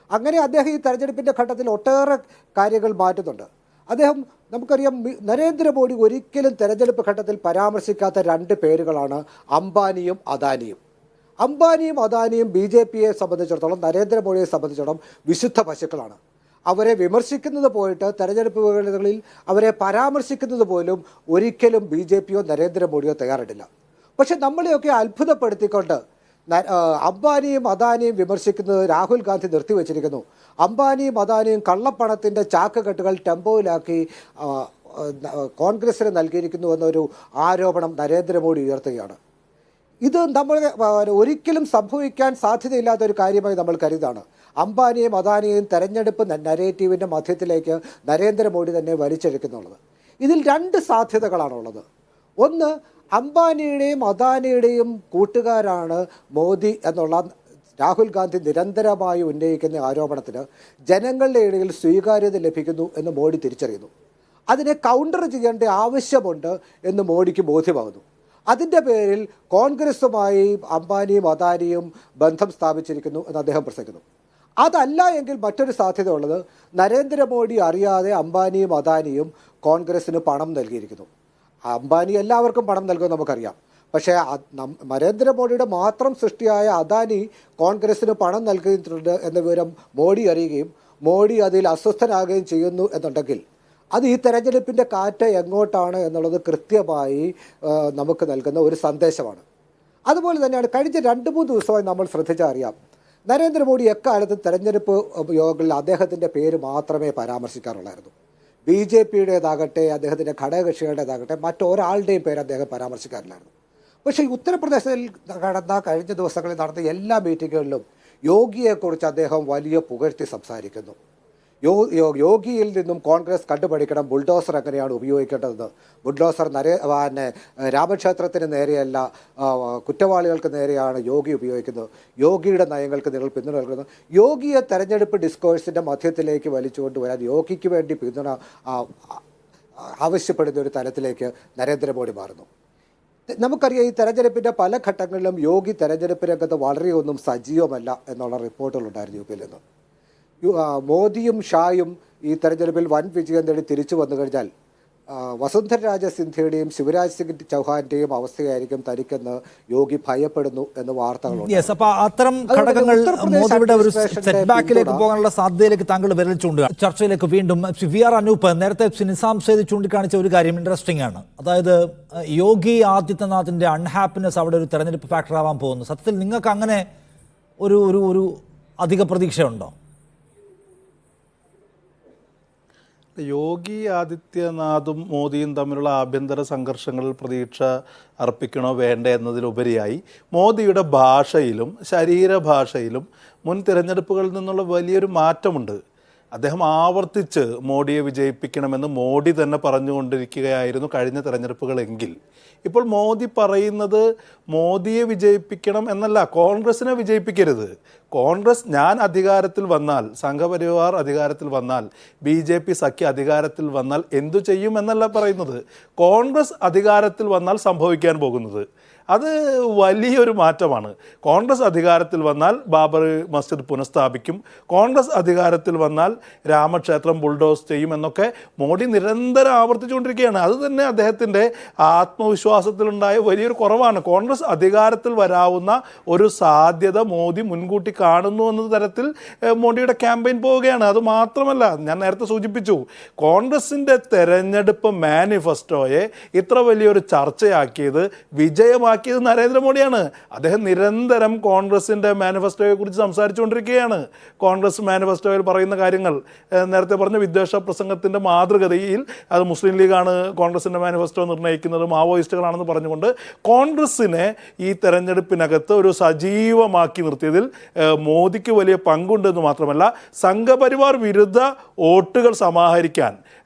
D: അങ്ങനെ അദ്ദേഹം ഈ തെരഞ്ഞെടുപ്പിൻ്റെ ഘട്ടത്തിൽ ഒട്ടേറെ കാര്യങ്ങൾ മാറ്റുന്നുണ്ട്. അദ്ദേഹം, നമുക്കറിയാം, നരേന്ദ്രമോദി ഒരിക്കലും തെരഞ്ഞെടുപ്പ് ഘട്ടത്തിൽ പരാമർശിക്കാത്ത 2 പേരുകളാണ് അംബാനിയും അദാനിയും. അംബാനിയും അദാനിയും BJPയെ സംബന്ധിച്ചിടത്തോളം, നരേന്ദ്രമോദിയെ സംബന്ധിച്ചിടത്തോളം വിശുദ്ധ പശുക്കളാണ്. അവരെ വിമർശിക്കുന്നത് പോയിട്ട് തെരഞ്ഞെടുപ്പ് വേളകളിൽ അവരെ പരാമർശിക്കുന്നത് പോലും ഒരിക്കലും BJPയോ നരേന്ദ്രമോദിയോ തയ്യാറിട്ടില്ല. പക്ഷെ നമ്മളെയൊക്കെ അത്ഭുതപ്പെടുത്തിക്കൊണ്ട് അംബാനിയും അദാനിയും വിമർശിക്കുന്നത് രാഹുൽ ഗാന്ധി നിർത്തിവെച്ചിരിക്കുന്നു. അംബാനിയും അദാനിയും കള്ളപ്പണത്തിൻ്റെ ചാക്കുകെട്ടുകൾ ടെമ്പോയിലാക്കി കോൺഗ്രസിന് നൽകിയിരിക്കുന്നു എന്നൊരു ആരോപണം നരേന്ദ്രമോദി ഉയർത്തുകയാണ്. ഇത് നമ്മൾ ഒരിക്കലും സംഭവിക്കാൻ സാധ്യതയില്ലാത്തൊരു കാര്യമായി നമ്മൾ കരുതാണ്. അംബാനിയും അദാനിയും തെരഞ്ഞെടുപ്പ് നരേറ്റീവിൻ്റെ മധ്യത്തിലേക്ക് നരേന്ദ്രമോദി തന്നെ വലിച്ചെടുക്കുന്നുള്ളത്. ഇതിൽ 2 സാധ്യതകളാണുള്ളത്. ഒന്ന്, അംബാനിയുടെയും അദാനിയുടെയും കൂട്ടുകാരാണ് മോദി എന്നുള്ള രാഹുൽ ഗാന്ധി നിരന്തരമായി ഉന്നയിക്കുന്ന ആരോപണത്തിന് ജനങ്ങളുടെ ഇടയിൽ സ്വീകാര്യത ലഭിക്കുന്നു എന്ന് മോഡി തിരിച്ചറിയുന്നു. അതിനെ കൗണ്ടർ ചെയ്യേണ്ട ആവശ്യമുണ്ട് എന്ന് മോഡിക്ക് ബോധ്യമാകുന്നു. അതിൻ്റെ പേരിൽ കോൺഗ്രസുമായി അംബാനിയും അദാനിയും ബന്ധം സ്ഥാപിച്ചിരിക്കുന്നു എന്ന് അദ്ദേഹം പ്രസംഗിക്കുന്നു. അതല്ല എങ്കിൽ മറ്റൊരു സാധ്യത ഉള്ളത്, നരേന്ദ്രമോദി അറിയാതെ അംബാനിയും അദാനിയും കോൺഗ്രസിന് പണം നൽകിയിരിക്കുന്നു. അംബാനി എല്ലാവർക്കും പണം നൽകുമെന്ന് നമുക്കറിയാം. പക്ഷേ നരേന്ദ്രമോദിയുടെ മാത്രം സൃഷ്ടിയായ അദാനി കോൺഗ്രസിന് പണം നൽകിയിട്ടുണ്ട് എന്ന വിവരം മോഡി അറിയുകയും മോഡി അതിൽ അസ്വസ്ഥനാകുകയും ചെയ്യുന്നു എന്നുണ്ടെങ്കിൽ അത് ഈ തെരഞ്ഞെടുപ്പിൻ്റെ കാറ്റ് എങ്ങോട്ടാണ് എന്നുള്ളത് കൃത്യമായി നമുക്ക് നൽകുന്ന ഒരു സന്ദേശമാണ്. അതുപോലെ തന്നെയാണ് കഴിഞ്ഞ 2-3 ദിവസമായി നമ്മൾ ശ്രദ്ധിച്ചറിയാം, നരേന്ദ്രമോദി എക്കാലത്തും തെരഞ്ഞെടുപ്പ് യോഗങ്ങളിൽ അദ്ദേഹത്തിൻ്റെ പേര് മാത്രമേ പരാമർശിക്കാറുള്ളായിരുന്നു. BJP-യുടേതാകട്ടെ അദ്ദേഹത്തിൻ്റെ ഘടകകക്ഷികളുടേതാകട്ടെ മറ്റൊരാളുടെയും പേര് അദ്ദേഹം പരാമർശിക്കാറില്ലായിരുന്നു. പക്ഷേ ഉത്തർപ്രദേശിൽ കഴിഞ്ഞ ദിവസങ്ങളിൽ നടന്ന എല്ലാ മീറ്റിങ്ങുകളിലും യോഗിയെക്കുറിച്ച് അദ്ദേഹം വലിയ പുകഴ്ത്തി സംസാരിക്കുന്നു. യോഗിയിൽ നിന്നും കോൺഗ്രസ് കണ്ടുപഠിക്കണം ബുൾഡോസർ എങ്ങനെയാണ് ഉപയോഗിക്കേണ്ടതെന്ന്. ബുൾഡോസർ രാമക്ഷേത്രത്തിന് നേരെയല്ല, കുറ്റവാളികൾക്ക് നേരെയാണ് യോഗി ഉപയോഗിക്കുന്നത്. യോഗിയുടെ നയങ്ങൾക്ക് നിങ്ങൾ പിന്തുണ നൽകുന്നു. യോഗിയെ തെരഞ്ഞെടുപ്പ് ഡിസ്കോഴ്സിൻ്റെ മധ്യത്തിലേക്ക് വലിച്ചുകൊണ്ടുവരാൻ യോഗിക്ക് വേണ്ടി പിന്തുണ ആവശ്യപ്പെടുന്ന ഒരു തലത്തിലേക്ക് നരേന്ദ്രമോദി മാറുന്നു. നമുക്കറിയാം, ഈ തെരഞ്ഞെടുപ്പിൻ്റെ പല ഘട്ടങ്ങളിലും യോഗി തെരഞ്ഞെടുപ്പ് രംഗത്ത് വളരെയൊന്നും സജീവമല്ല എന്നുള്ള റിപ്പോർട്ടുകളുണ്ടായിരുന്നു യുപിയിൽ നിന്ന്. മോദിയും ഷായും ഈ തെരഞ്ഞെടുപ്പിൽ വൻ വിജയം നേടി തിരിച്ചു വന്നു കഴിഞ്ഞാൽ വസുന്ധര രാജ സിന്ധ്യയുടെയും ശിവരാജ് സിംഗ് ചൗഹാന്റെയും അവസ്ഥയായിരിക്കും തനിക്കെന്ന് യോഗി ഭയപ്പെടുന്നു എന്ന് വാർത്തകളുണ്ട്.
A: അപ്പൊ അത്തരം ഘടകങ്ങൾ മോദിയുടെ ഒരു സെറ്റ് ബാക്കിലേക്ക് പോകാനുള്ള സാധ്യതയിലേക്ക് താങ്കൾ വിരൽ ചൂണ്ടുക. ചർച്ചയിലേക്ക് വീണ്ടും VR അനൂപ്, നേരത്തെ നിസാം സേദ് ചൂണ്ടിക്കാണിച്ച ഒരു കാര്യം ഇൻട്രസ്റ്റിംഗ് ആണ്. അതായത് യോഗി ആദിത്യനാഥിന്റെ അൺഹാപ്പിനെസ് അവിടെ ഒരു തെരഞ്ഞെടുപ്പ് ഫാക്ടർ ആവാൻ പോകുന്നു. സത്യത്തിൽ നിങ്ങൾക്ക് അങ്ങനെ ഒരു അധിക പ്രതീക്ഷയുണ്ടോ?
E: യോഗി ആദിത്യനാഥും മോദിയും തമ്മിലുള്ള ആഭ്യന്തര സംഘർഷങ്ങളിൽ പ്രതീക്ഷ അർപ്പിക്കണോ വേണ്ടേ എന്നതിലുപരിയായി മോദിയുടെ ഭാഷയിലും ശരീരഭാഷയിലും മുൻ തിരഞ്ഞെടുപ്പുകളിൽ നിന്നുള്ള വലിയൊരു മാറ്റമുണ്ട്. അദ്ദേഹം ആവർത്തിച്ച് മോഡിയെ വിജയിപ്പിക്കണമെന്ന് മോഡി തന്നെ പറഞ്ഞുകൊണ്ടിരിക്കുകയായിരുന്നു കഴിഞ്ഞ തെരഞ്ഞെടുപ്പുകളെങ്കിൽ ഇപ്പോൾ മോദി പറയുന്നത് മോദിയെ വിജയിപ്പിക്കണം എന്നല്ല, കോൺഗ്രസിനെ വിജയിപ്പിക്കരുത്. കോൺഗ്രസ് ഞാൻ അധികാരത്തിൽ വന്നാൽ, സംഘപരിവാർ അധികാരത്തിൽ വന്നാൽ, BJP സഖ്യ അധികാരത്തിൽ വന്നാൽ എന്തു ചെയ്യും എന്നല്ല പറയുന്നത്. കോൺഗ്രസ് അധികാരത്തിൽ വന്നാൽ സംഭവിക്കാൻ പോകുന്നത് അത് വലിയൊരു മാറ്റമാണ്. കോൺഗ്രസ് അധികാരത്തിൽ വന്നാൽ ബാബർ മസ്ജിദ് പുനഃസ്ഥാപിക്കും, കോൺഗ്രസ് അധികാരത്തിൽ വന്നാൽ രാമക്ഷേത്രം ബുൾഡോസ് ചെയ്യും എന്നൊക്കെ മോഡി നിരന്തരം ആവർത്തിച്ചുകൊണ്ടിരിക്കുകയാണ്. അത് തന്നെ അദ്ദേഹത്തിൻ്റെ ആത്മവിശ്വാസത്തിലുണ്ടായ വലിയൊരു കുറവാണ്. കോൺഗ്രസ് അധികാരത്തിൽ വരാവുന്ന ഒരു സാധ്യത മോദി മുൻകൂട്ടി കാണുന്നു എന്ന തരത്തിൽ മോഡിയുടെ ക്യാമ്പയിൻ പോവുകയാണ്. അത് മാത്രമല്ല, ഞാൻ നേരത്തെ സൂചിപ്പിച്ചു, കോൺഗ്രസിൻ്റെ തെരഞ്ഞെടുപ്പ് മാനിഫെസ്റ്റോയെ ഇത്ര വലിയൊരു ചർച്ചയാക്കിയത്, വിജയമാക്കിയത് നരേന്ദ്രമോദിയാണ്. അദ്ദേഹം നിരന്തരം കോൺഗ്രസിൻ്റെ മാനിഫെസ്റ്റോയെ കുറിച്ച് സംസാരിച്ചുകൊണ്ടിരിക്കുകയാണ്. കോൺഗ്രസ് മാനിഫെസ്റ്റോയിൽ പറയുന്ന കാര്യങ്ങൾ, നേരത്തെ പറഞ്ഞ വിദ്വേഷ പ്രസംഗത്തിൻ്റെ മാതൃകതയിൽ അത് മുസ്ലിം ലീഗാണ് കോൺഗ്രസിൻ്റെ മാനിഫെസ്റ്റോ നിർണ്ണയിക്കുന്നത്, മാവോയിസ്റ്റുകളാണെന്ന് പറഞ്ഞുകൊണ്ട് കോൺഗ്രസിനെ ഈ തെരഞ്ഞെടുപ്പിനകത്ത് ഒരു സജീവമാക്കി നിർത്തിയതിൽ മോദിക്ക് വലിയ പങ്കുണ്ടെന്ന് മാത്രമല്ല, സംഘപരിവാർ വിരുദ്ധ വോട്ടുകൾ സമാഹരിക്കാൻ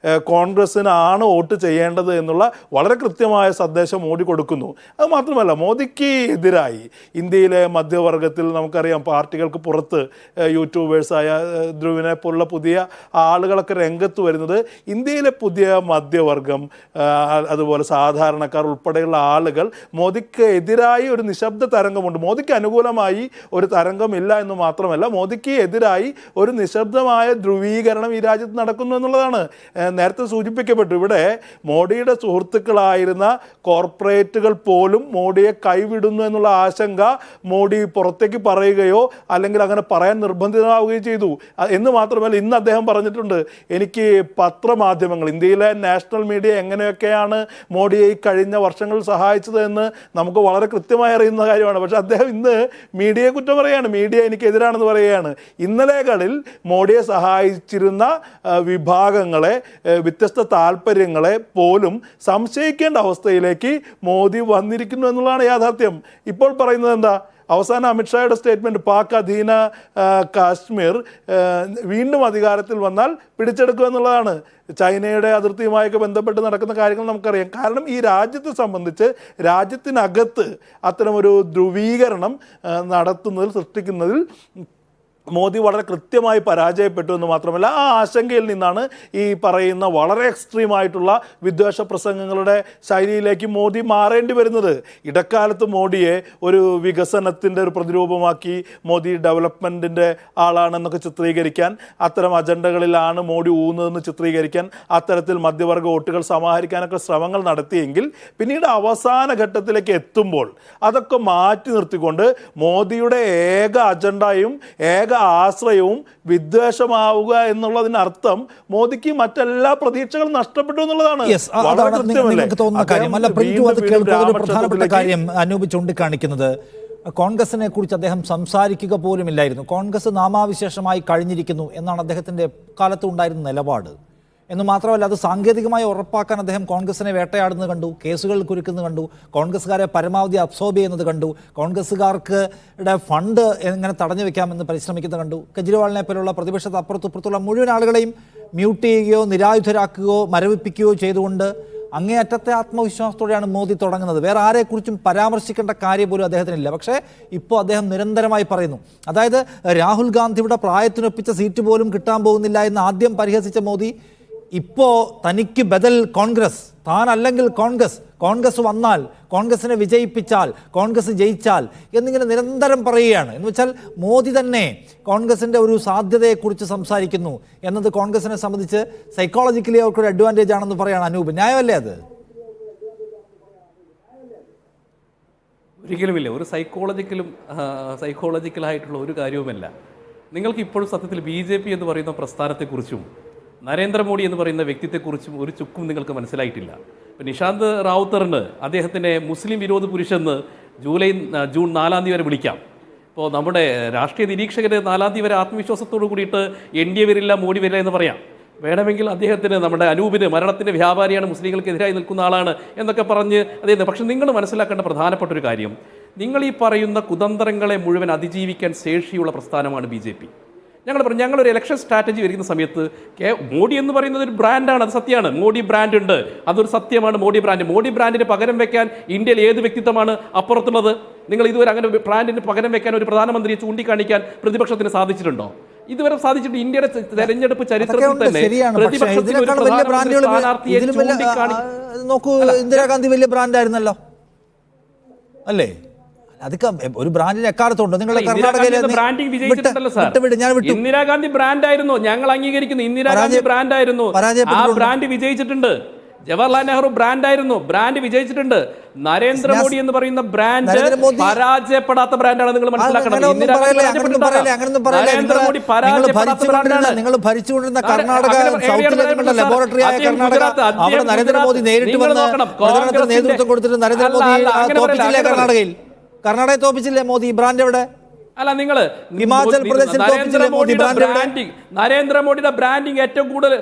E: കോൺഗ്രസ്സിനാണ് വോട്ട് ചെയ്യേണ്ടത് എന്നുള്ള വളരെ കൃത്യമായ സന്ദേശം മോദി കൊടുക്കുന്നു. അത് മാത്രമല്ല, മോദിക്ക് എതിരായി ഇന്ത്യയിലെ മധ്യവർഗത്തിൽ നമുക്കറിയാം, പാർട്ടികൾക്ക് പുറത്ത് യൂട്യൂബേഴ്സായ ധ്രുവിനെ പോലുള്ള പുതിയ ആളുകളൊക്കെ രംഗത്ത് വരുന്നത് ഇന്ത്യയിലെ പുതിയ മധ്യവർഗം, അതുപോലെ സാധാരണക്കാർ ഉൾപ്പെടെയുള്ള ആളുകൾ മോദിക്ക് എതിരായി ഒരു നിശബ്ദ തരംഗമുണ്ട്. മോദിക്ക് അനുകൂലമായി ഒരു തരംഗമില്ല എന്ന് മാത്രമല്ല, മോദിക്ക് എതിരായി ഒരു നിശബ്ദമായ ധ്രുവീകരണം ഈ രാജ്യത്ത് നടക്കുന്നു എന്നുള്ളതാണ്. നേരത്തെ സൂചിപ്പിക്കപ്പെട്ടു, ഇവിടെ മോഡിയുടെ സുഹൃത്തുക്കളായിരുന്ന കോർപ്പറേറ്റുകൾ പോലും മോഡിയെ കൈവിടുന്നു എന്നുള്ള ആശങ്ക മോഡി പുറത്തേക്ക് പറയുകയോ അല്ലെങ്കിൽ അങ്ങനെ പറയാൻ നിർബന്ധിതമാവുകയോ ചെയ്തു എന്ന് മാത്രമല്ല, ഇന്ന് അദ്ദേഹം പറഞ്ഞിട്ടുണ്ട്, എനിക്ക് പത്രമാധ്യമങ്ങൾ, ഇന്ത്യയിലെ നാഷണൽ മീഡിയ എങ്ങനെയൊക്കെയാണ് മോഡിയെ ഈ കഴിഞ്ഞ വർഷങ്ങളിൽ സഹായിച്ചത് എന്ന് നമുക്ക് വളരെ കൃത്യമായി അറിയുന്ന കാര്യമാണ്. പക്ഷേ അദ്ദേഹം ഇന്ന് മീഡിയയെ കുറ്റം പറയുകയാണ്, മീഡിയ എനിക്കെതിരാണെന്ന് പറയുകയാണ്. ഇന്നലെകളിൽ മോഡിയെ സഹായിച്ചിരുന്ന വിഭാഗങ്ങളെ, വ്യത്യസ്ത താല്പര്യങ്ങളെ പോലും സംശയിക്കേണ്ട അവസ്ഥയിലേക്ക് മോദി വന്നിരിക്കുന്നു എന്നുള്ളതാണ് യാഥാർത്ഥ്യം. ഇപ്പോൾ പറയുന്നത് എന്താ? അവസാന അമിത്ഷായുടെ സ്റ്റേറ്റ്മെൻറ്റ്, പാക് അധീന കാശ്മീർ വീണ്ടും അധികാരത്തിൽ വന്നാൽ പിടിച്ചെടുക്കുക എന്നുള്ളതാണ്. ചൈനയുടെ അതിർത്തിയുമായൊക്കെ ബന്ധപ്പെട്ട് നടക്കുന്ന കാര്യങ്ങൾ നമുക്കറിയാം. കാരണം ഈ രാജ്യത്തെ സംബന്ധിച്ച് രാജ്യത്തിനകത്ത് അത്തരമൊരു ധ്രുവീകരണം നടത്തുന്നതിൽ, സൃഷ്ടിക്കുന്നതിൽ മോദി വളരെ കൃത്യമായി പരാജയപ്പെട്ടു എന്ന് മാത്രമല്ല ആ ആശങ്കയിൽ നിന്നാണ് ഈ പറയുന്ന വളരെ എക്സ്ട്രീമായിട്ടുള്ള വിദ്വേഷ പ്രസംഗങ്ങളുടെ ശൈലിയിലേക്ക് മോദി മാറേണ്ടി വരുന്നത്. ഇടക്കാലത്ത് മോഡിയെ ഒരു വികസനത്തിൻ്റെ ഒരു പ്രതിരൂപമാക്കി മോദി ഡെവലപ്മെൻറ്റിൻ്റെ ആളാണെന്നൊക്കെ ചിത്രീകരിക്കാൻ, അത്തരം അജണ്ടകളിലാണ് മോഡി ഊന്നതെന്ന് ചിത്രീകരിക്കാൻ, അത്തരത്തിൽ മധ്യവർഗ വോട്ടുകൾ സമാഹരിക്കാനൊക്കെ ശ്രമങ്ങൾ നടത്തിയെങ്കിൽ പിന്നീട് അവസാന ഘട്ടത്തിലേക്ക് എത്തുമ്പോൾ അതൊക്കെ മാറ്റി നിർത്തിക്കൊണ്ട് മോദിയുടെ ഏക അജണ്ടയും ഏക ആശ്രയവും വിദ്വേഷമാവുക എന്നുള്ളതിനർത്ഥം മോദിക്ക് മറ്റെല്ലാ പ്രതീക്ഷകളും നഷ്ടപ്പെട്ടു എന്നുള്ളതാണ്.
A: നിങ്ങൾക്ക് തോന്നുന്ന കാര്യം അല്ല. പ്രിന്റു അത് കേൾക്കുന്ന ഒരു പ്രധാനപ്പെട്ട കാര്യം അനൂപ് ചൂണ്ടിക്കാണിക്കുന്നത്, കോൺഗ്രസിനെ കുറിച്ച് അദ്ദേഹം സംസാരിക്കുക പോലുമില്ലായിരുന്നു. കോൺഗ്രസ് നാമാവിശേഷമായി കഴിഞ്ഞിരിക്കുന്നു എന്നാണ് അദ്ദേഹത്തിന്റെ കാലത്ത് ഉണ്ടായിരുന്ന നിലപാട്. എന്ന് മാത്രമല്ല, അത് സാങ്കേതികമായി ഉറപ്പാക്കാൻ അദ്ദേഹം കോൺഗ്രസിനെ വേട്ടയാടുന്നത് കണ്ടു, കേസുകൾ കുരുക്കുന്നത് കണ്ടു, കോൺഗ്രസ്സുകാരെ പരമാവധി അബ്സോർബ് ചെയ്യുന്നത് കണ്ടു, കോൺഗ്രസ്സുകാർക്ക് ഫണ്ട് എങ്ങനെ തടഞ്ഞു വെക്കാമെന്ന് പരിശ്രമിക്കുന്നത് കണ്ടു. കെജ്രിവാളിനെ പോലുള്ള പ്രതിപക്ഷത്ത് അപ്പുറത്തുള്ള മുഴുവൻ ആളുകളെയും മ്യൂട്ട് ചെയ്യുകയോ നിരായുധരാക്കുകയോ മരവിപ്പിക്കുകയോ ചെയ്തുകൊണ്ട് അങ്ങേയറ്റത്തെ ആത്മവിശ്വാസത്തോടെയാണ് മോദി തുടങ്ങുന്നത്. വേറെ ആരെക്കുറിച്ചും പരാമർശിക്കേണ്ട കാര്യം പോലും അദ്ദേഹത്തിനില്ല. പക്ഷേ ഇപ്പോൾ അദ്ദേഹം നിരന്തരമായി പറയുന്നു, അതായത് രാഹുൽ ഗാന്ധിയുടെ പ്രായത്തിനൊപ്പിച്ച സീറ്റ് പോലും കിട്ടാൻ പോകുന്നില്ല എന്ന് ആദ്യം പരിഹസിച്ച മോദി ഇപ്പോൾ തനിക്ക് ബദൽ കോൺഗ്രസ്, താനല്ലെങ്കിൽ കോൺഗ്രസ് വന്നാൽ, കോൺഗ്രസിനെ വിജയിപ്പിച്ചാൽ, കോൺഗ്രസ് ജയിച്ചാൽ എന്നിങ്ങനെ നിരന്തരം പറയുകയാണ്. എന്ന് വെച്ചാൽ മോദി തന്നെ കോൺഗ്രസിൻ്റെ ഒരു സാധ്യതയെക്കുറിച്ച് സംസാരിക്കുന്നു എന്നത് കോൺഗ്രസിനെ സംബന്ധിച്ച് സൈക്കോളജിക്കലി അവർക്കൊരു അഡ്വാൻറ്റേജ് ആണെന്ന് പറയുകയാണ്. അനൂപ്, ന്യായമല്ലേ അത്?
C: ഒരിക്കലുമില്ല. ഒരു സൈക്കോളജിക്കലായിട്ടുള്ള ഒരു കാര്യവുമല്ല. നിങ്ങൾക്ക് ഇപ്പോഴും സത്യത്തിൽ BJP എന്ന് പറയുന്ന പ്രസ്ഥാനത്തെക്കുറിച്ചും നരേന്ദ്രമോദി എന്ന് പറയുന്ന വ്യക്തിത്വത്തെക്കുറിച്ചും ഒരു ചുക്കും നിങ്ങൾക്ക് മനസ്സിലായിട്ടില്ല. ഇപ്പം നിഷാന്ത് റാവുത്തറിന് അദ്ദേഹത്തിനെ മുസ്ലിം വിരോധ പുരുഷെന്ന് ജൂൺ 4 വരെ വിളിക്കാം. ഇപ്പോൾ നമ്മുടെ രാഷ്ട്രീയ നിരീക്ഷകർ 4 വരെ ആത്മവിശ്വാസത്തോടു കൂടിയിട്ട് NDA വരില്ല, മോഡി വരില്ല എന്ന് പറയാം. വേണമെങ്കിൽ അദ്ദേഹത്തിന്, നമ്മുടെ അനൂപിന് മരണത്തിൻ്റെ വ്യാപാരിയാണ്, മുസ്ലിങ്ങൾക്കെതിരായി നിൽക്കുന്ന ആളാണ് എന്നൊക്കെ പറഞ്ഞ് അദ്ദേഹം. പക്ഷെ നിങ്ങൾ മനസ്സിലാക്കേണ്ട പ്രധാനപ്പെട്ട ഒരു കാര്യം, നിങ്ങൾ ഈ പറയുന്ന കുതന്ത്രങ്ങളെ മുഴുവൻ അതിജീവിക്കാൻ ശേഷിയുള്ള പ്രസ്ഥാനമാണ് BJP. ഞങ്ങളൊരു ഇലക്ഷൻ സ്ട്രാറ്റജി വരുന്ന സമയത്ത് മോഡി എന്ന് പറയുന്നത് ഒരു ബ്രാൻഡാണ്, അത് സത്യമാണ്. മോഡി ബ്രാൻഡ് ഉണ്ട്, അതൊരു സത്യമാണ്. മോഡി ബ്രാൻഡിന് പകരം വെക്കാൻ ഇന്ത്യയിൽ ഏത് വ്യക്തിത്വമാണ് അപ്പുറത്തുള്ളത്? നിങ്ങൾ ഇതുവരെ അങ്ങനെ ബ്രാൻഡിന് പകരം വെക്കാൻ ഒരു പ്രധാനമന്ത്രിയെ ചൂണ്ടിക്കാണിക്കാൻ പ്രതിപക്ഷത്തിന് സാധിച്ചിട്ടുണ്ടോ? ഇതുവരെ സാധിച്ചിട്ട് ഇന്ത്യയുടെ തെരഞ്ഞെടുപ്പ് ചരിത്രത്തിൽ തന്നെ
A: നോക്കൂ, ഇന്ദിരാഗാന്ധി വലിയ ബ്രാൻഡായിരുന്നല്ലോ അല്ലേ? അതൊക്കെ ഒരു ബ്രാൻഡിന് എക്കാലത്തുണ്ട്. നിങ്ങൾ
C: ഇന്ദിരാഗാന്ധി ബ്രാൻഡായിരുന്നു, ഞങ്ങൾ അംഗീകരിക്കുന്നു. ഇന്ദിരാഗാന്ധി ബ്രാൻഡായിരുന്നു, ആ ബ്രാൻഡ് വിജയിച്ചിട്ടുണ്ട്. ജവഹർലാൽ നെഹ്റു ബ്രാൻഡായിരുന്നു, ബ്രാൻഡ് വിജയിച്ചിട്ടുണ്ട്. നരേന്ദ്രമോദി എന്ന് പറയുന്ന ബ്രാൻഡ് പരാജയപ്പെടാത്ത ബ്രാൻഡാണ്. നിങ്ങൾ മനസ്സിലാക്കണം. നരേന്ദ്രമോദി പരാജയപ്പെടാത്ത ബ്രാൻഡാണ്.
A: നിങ്ങൾ ഭരിച്ചുകൊണ്ടിരുന്ന കർണാടക ലബോറട്ടറി ആയ കർണാടക, അവിടെ നരേന്ദ്രമോദി നേരിട്ട് വന്ന് നേതൃത്വം കൊടുത്തിട്ട് നരേന്ദ്രമോദി കർണാടകയെ തോപ്പിച്ചില്ലേ മോദി? ബ്രാൻഡ് എവിടെ?
C: അല്ല, നിങ്ങൾ
A: ഹിമാചൽ പ്രദേശിൽ
C: നരേന്ദ്രമോദിയുടെ ബ്രാൻഡിങ് ഏറ്റവും കൂടുതൽ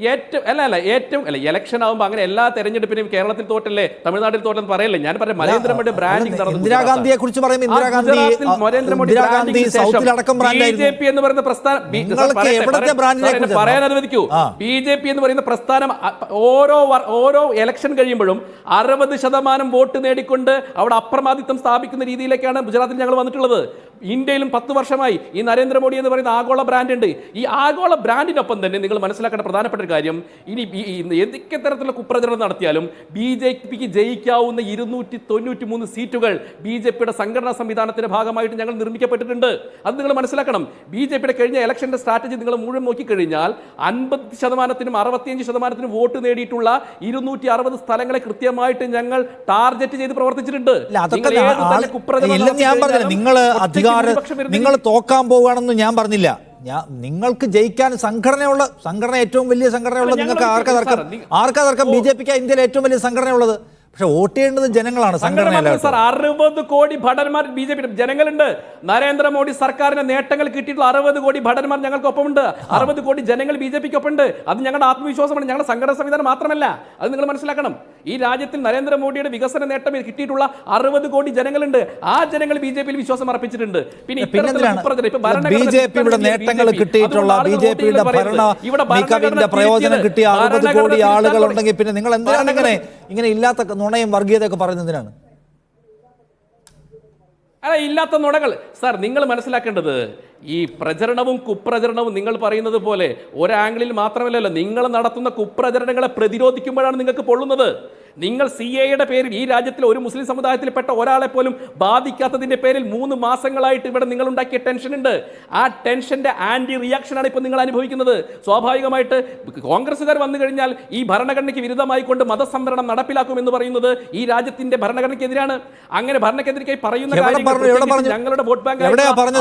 C: ഏറ്റവും ഇലക്ഷൻ ആകുമ്പോൾ അങ്ങനെ എല്ലാ തെരഞ്ഞെടുപ്പിനും കേരളത്തിൽ തോറ്റല്ലേ, തമിഴ്നാട്ടിൽ തോറ്റെന്ന് പറയല്ലേ. ഞാൻ പറയാം, നരേന്ദ്രമോദിയുടെ ബ്രാൻഡിങ് നടന്നു.
A: ഇന്ദിരാഗാന്ധിയെ കുറിച്ച് പറയുമ്പോൾ
C: BJP എന്ന് പറയുന്ന പ്രസ്ഥാനം പറയാൻ അനുവദിക്കൂ. BJP എന്ന് പറയുന്ന പ്രസ്ഥാനം ഓരോ ഇലക്ഷൻ കഴിയുമ്പോഴും 60% വോട്ട് നേടിക്കൊണ്ട് അവിടെ അപ്രമാദിത്വം സ്ഥാപിക്കുന്ന രീതിയിലേക്കാണ് ഗുജറാത്തിൽ ഞങ്ങൾ വന്നിട്ടുള്ളത്. ഇന്ത്യയിലും 10 വർഷമായി ഈ നരേന്ദ്രമോദി എന്ന് പറയുന്ന ആഗോള ബ്രാൻഡ് ഉണ്ട്. ഈ ആഗോള ബ്രാൻഡിനൊപ്പം തന്നെ നിങ്ങൾ മനസ്സിലാക്കേണ്ട പ്രധാനപ്പെട്ട ഒരു കാര്യം, ഇനി ഏതൊക്കെ തരത്തിലുള്ള കുപ്രചരണം നടത്തിയാലും BJPക്ക് ജയിക്കാവുന്ന 293 സീറ്റുകൾ BJPയുടെ സംഘടനാ സംവിധാനത്തിന്റെ ഭാഗമായിട്ട് ഞങ്ങൾ നിർമ്മിക്കപ്പെട്ടിട്ടുണ്ട്. അത് നിങ്ങൾ മനസ്സിലാക്കണം. BJPയുടെ കഴിഞ്ഞ ഇലക്ഷന്റെ സ്ട്രാറ്റജി നിങ്ങൾ മുഴുവൻ നോക്കിക്കഴിഞ്ഞാൽ 50%-നും 65%-നും വോട്ട് നേടിയിട്ടുള്ള 260 സ്ഥലങ്ങളെ കൃത്യമായിട്ട് ഞങ്ങൾ ടാർഗറ്റ് ചെയ്ത് പ്രവർത്തിച്ചിട്ടുണ്ട്.
A: നിങ്ങൾ തോക്കാൻ പോവുകയാണെന്ന് ഞാൻ പറഞ്ഞില്ല. നിങ്ങൾക്ക് ജയിക്കാൻ സംഘടന ഏറ്റവും വലിയ സംഘടനയുള്ളത് നിങ്ങൾക്ക് ആർക്കാ തർക്കം? BJPക്ക് ഇന്ത്യയിലെ ഏറ്റവും വലിയ സംഘടനയുള്ളത്. പക്ഷെ വോട്ട് ചെയ്യേണ്ടത് ജനങ്ങളാണ്, സംഘടനയല്ല.
C: 60 കോടി ഭടന്മാർ BJP ജനങ്ങളുണ്ട്. നരേന്ദ്രമോദി സർക്കാരിന്റെ നേട്ടങ്ങൾ കിട്ടിയിട്ടുള്ള 60 കോടി ഭടന്മാർ ഞങ്ങൾക്കൊപ്പമുണ്ട്. 60 കോടി ജനങ്ങൾ BJPക്കൊപ്പമുണ്ട്. അത് ഞങ്ങളുടെ ആത്മവിശ്വാസമാണ്, ഞങ്ങളുടെ സംഘടന സംവിധാനം മാത്രമല്ല. അത് നിങ്ങൾ മനസ്സിലാക്കണം. ഈ രാജ്യത്തിൽ നരേന്ദ്രമോദിയുടെ വികസന നേട്ടം കിട്ടിയിട്ടുള്ള 60 കോടി ജനങ്ങളുണ്ട്. ആ ജനങ്ങൾ BJPയിൽ വിശ്വാസം അർപ്പിച്ചിട്ടുണ്ട്. പിന്നെ
A: BJPയുടെ നേട്ടങ്ങൾ കിട്ടിയിട്ടുള്ള, BJPയുടെ ഭരണ മികവിന്റെ പ്രയോജനം കിട്ടിയ 60 കോടി ആളുകൾ ഉണ്ടെങ്കിൽ പിന്നെ നിങ്ങൾ എന്തിനാണ് ഇങ്ങനെ ഇല്ലാത്ത നുണയും വർഗീയതയൊക്കെ പറയുന്നതിനാണ്?
C: അല്ല, ഇല്ലാത്ത നുണകൾ സാർ നിങ്ങൾ മനസ്സിലാക്കേണ്ടത്. ഈ പ്രചരണവും കുപ്രചരണവും നിങ്ങൾ പറയുന്നത് പോലെ ഒരാംഗിളിൽ മാത്രമല്ലല്ലോ, നിങ്ങൾ നടത്തുന്ന കുപ്രചരണങ്ങളെ പ്രതിരോധിക്കുമ്പോഴാണ് നിങ്ങൾക്ക് പൊള്ളുന്നത്. നിങ്ങൾ CAA പേരിൽ ഈ രാജ്യത്തിൽ ഒരു മുസ്ലിം സമുദായത്തിൽപ്പെട്ട ഒരാളെ പോലും ബാധിക്കാത്തതിന്റെ പേരിൽ 3 മാസങ്ങളായിട്ട് ഇവിടെ നിങ്ങൾ ഉണ്ടാക്കിയ ടെൻഷൻ ഉണ്ട്. ആ ടെൻഷന്റെ ആന്റി റിയാക്ഷനാണ് ഇപ്പോൾ നിങ്ങൾ അനുഭവിക്കുന്നത്. സ്വാഭാവികമായിട്ട് കോൺഗ്രസ്സുകാർ വന്നു കഴിഞ്ഞാൽ ഈ ഭരണഘടനയ്ക്ക് വിരുദ്ധമായി കൊണ്ട് മതസംവരണം നടപ്പിലാക്കുമെന്ന് പറയുന്നത് ഈ രാജ്യത്തിന്റെ ഭരണഘടനയ്ക്കെതിരാണ്. അങ്ങനെ ഭരണഘടനയ്ക്കായി പറയുന്ന ഞങ്ങളുടെ വോട്ട് ബാങ്ക്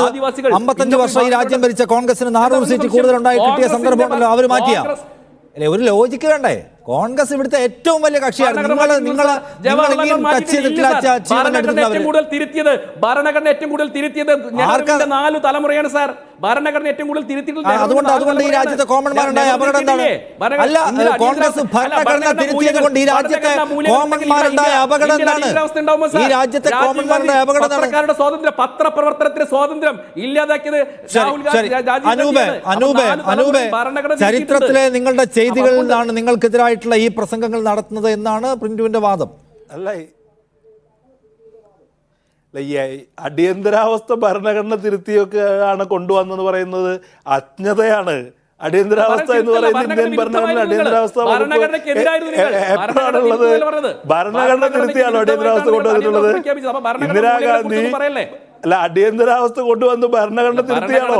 C: ആദിവാസികൾ
A: 55 വർഷം ഈ രാജ്യം ഭരിച്ച കോൺഗ്രസിന് 400 സീറ്റ് കൂടുതലുണ്ടായി കിട്ടിയ സന്ദർഭമുണ്ടല്ലോ, അവർ മാറ്റിയ അല്ലെ? ഒരു ലോജിക്ക് വേണ്ടേ? കോൺഗ്രസ് ഇവിടുത്തെ ഏറ്റവും വലിയ കക്ഷിയാണ്.
C: ഭരണഘടന ഏറ്റവും കൂടുതൽ തിരുത്തിയത് 4 തലമുറയാണ് സാർ. ഭരണഘടന ഏറ്റവും കൂടുതൽ തിരുത്തിയിട്ടുണ്ട്.
A: അതുകൊണ്ട് ഈ രാജ്യത്തെ കോമൺമാരുണ്ടായ അപകടം എന്താണ്? അല്ല, കോൺഗ്രസ് ഭരണഘടന തിരുത്തിയത് കൊണ്ട് ഈ രാജ്യത്തെ കോമൺമാരുണ്ടായ അപകടം എന്താണ്? ഈ രാജ്യത്തെ കോമൺമാരുണ്ടായ അപകടം എന്താണ്?
C: സ്വാതന്ത്ര്യം, പത്രപ്രവർത്തനത്തിന്റെ സ്വാതന്ത്ര്യം ഇല്ലാതാക്കിയത്
A: അനൂപ്, ചരിത്രത്തിലെ നിങ്ങളുടെ ചെയ്തികളിൽ നിന്നാണ് നിങ്ങൾക്കെതിരായിട്ടുള്ള ഈ പ്രസംഗങ്ങൾ നടത്തുന്നത് എന്നാണ് പ്രിന്റുവിന്റെ വാദം.
E: അല്ല, ഈ അടിയന്തരാവസ്ഥ ഭരണഘടന തിരുത്തിയൊക്കെ ആണ് കൊണ്ടുവന്നെന്ന് പറയുന്നത് അജ്ഞതയാണ്. അടിയന്തരാവസ്ഥ എന്ന് പറയുന്നത് ഇന്ത്യൻ ഭരണഘടന അടിയന്തരാവസ്ഥ എപ്പോഴാണുള്ളത്? ഭരണഘടന തിരുത്തിയാണോ അടിയന്തരാവസ്ഥ കൊണ്ടുവന്നിട്ടുള്ളത്? ഇന്ദിരാഗാന്ധി അല്ല, അടിയന്തരാവസ്ഥ കൊണ്ടുവന്ന് ഭരണഘടന തിരുത്തിയാണോ?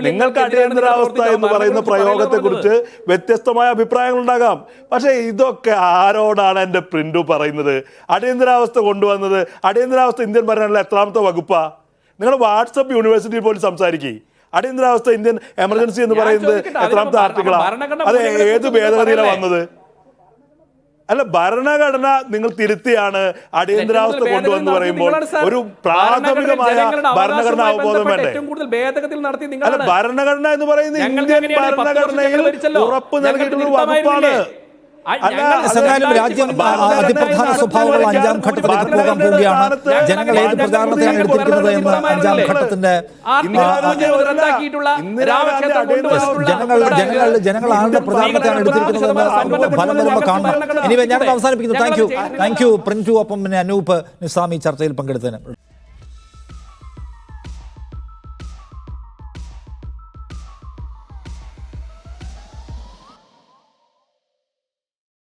E: നിങ്ങൾക്ക് അടിയന്തരാവസ്ഥ എന്ന് പറയുന്ന പ്രയോഗത്തെ കുറിച്ച് വ്യത്യസ്തമായ അഭിപ്രായങ്ങൾ ഉണ്ടാകാം. പക്ഷേ ഇതൊക്കെ ആരോടാണ് എൻ്റെ പ്രിന്റു പറയുന്നത്? അടിയന്തരാവസ്ഥ കൊണ്ടുവന്നത്, അടിയന്തരാവസ്ഥ ഇന്ത്യൻ ഭരണഘടനയിലെ എത്രാമത്തെ വകുപ്പാ? നിങ്ങൾ വാട്സപ്പ് യൂണിവേഴ്സിറ്റിയിൽ പോലും സംസാരിക്കും. അടിയന്തരാവസ്ഥ ഇന്ത്യൻ എമർജൻസി എന്ന് പറയുന്നത് എത്രാമത്തെ ആർട്ടിക്കിളാ? അത് ഏത് ഭേദഗതിയിലാണ് വന്നത്? അല്ല, ഭരണഘടന നിങ്ങൾ തിരുത്തിയാണ് അടിയന്തരാവസ്ഥ കൊണ്ടുവന്ന് പറയുമ്പോൾ ഒരു പ്രാഥമികമായ ഭരണഘടനാ അവബോധം വേണ്ടേ? അല്ല, ഭരണഘടന എന്ന് പറയുന്നത് ഇന്ത്യൻ ഭരണഘടനയിൽ ഉറപ്പ് നൽകിയിട്ടുള്ള വകുപ്പാണ്.
A: രാജ്യം അതിപ്രധാന സ്വഭാവമുള്ള 5ാം ഘട്ടത്തിലേക്ക് പോകാൻ പോവുകയാണ്. ജനങ്ങൾ ഏത് പ്രചാരണത്തെയാണ് എടുത്തിരിക്കുന്നത് എന്ന് 5ാം ഘട്ടത്തിന്റെ ജനങ്ങൾ ആരുടെ പ്രചാരണത്തെയാണ് എടുത്തിരിക്കുന്നത് എന്ന് ഫലം വരുമ്പോൾ കാണണം. ഇനി ഞാനത് അവസാനിപ്പിക്കുന്നു. താങ്ക് യു പ്രിന്റു, ഒപ്പം പിന്നെ അനൂപ് നിസാമി ചർച്ചയിൽ പങ്കെടുത്തതിന്.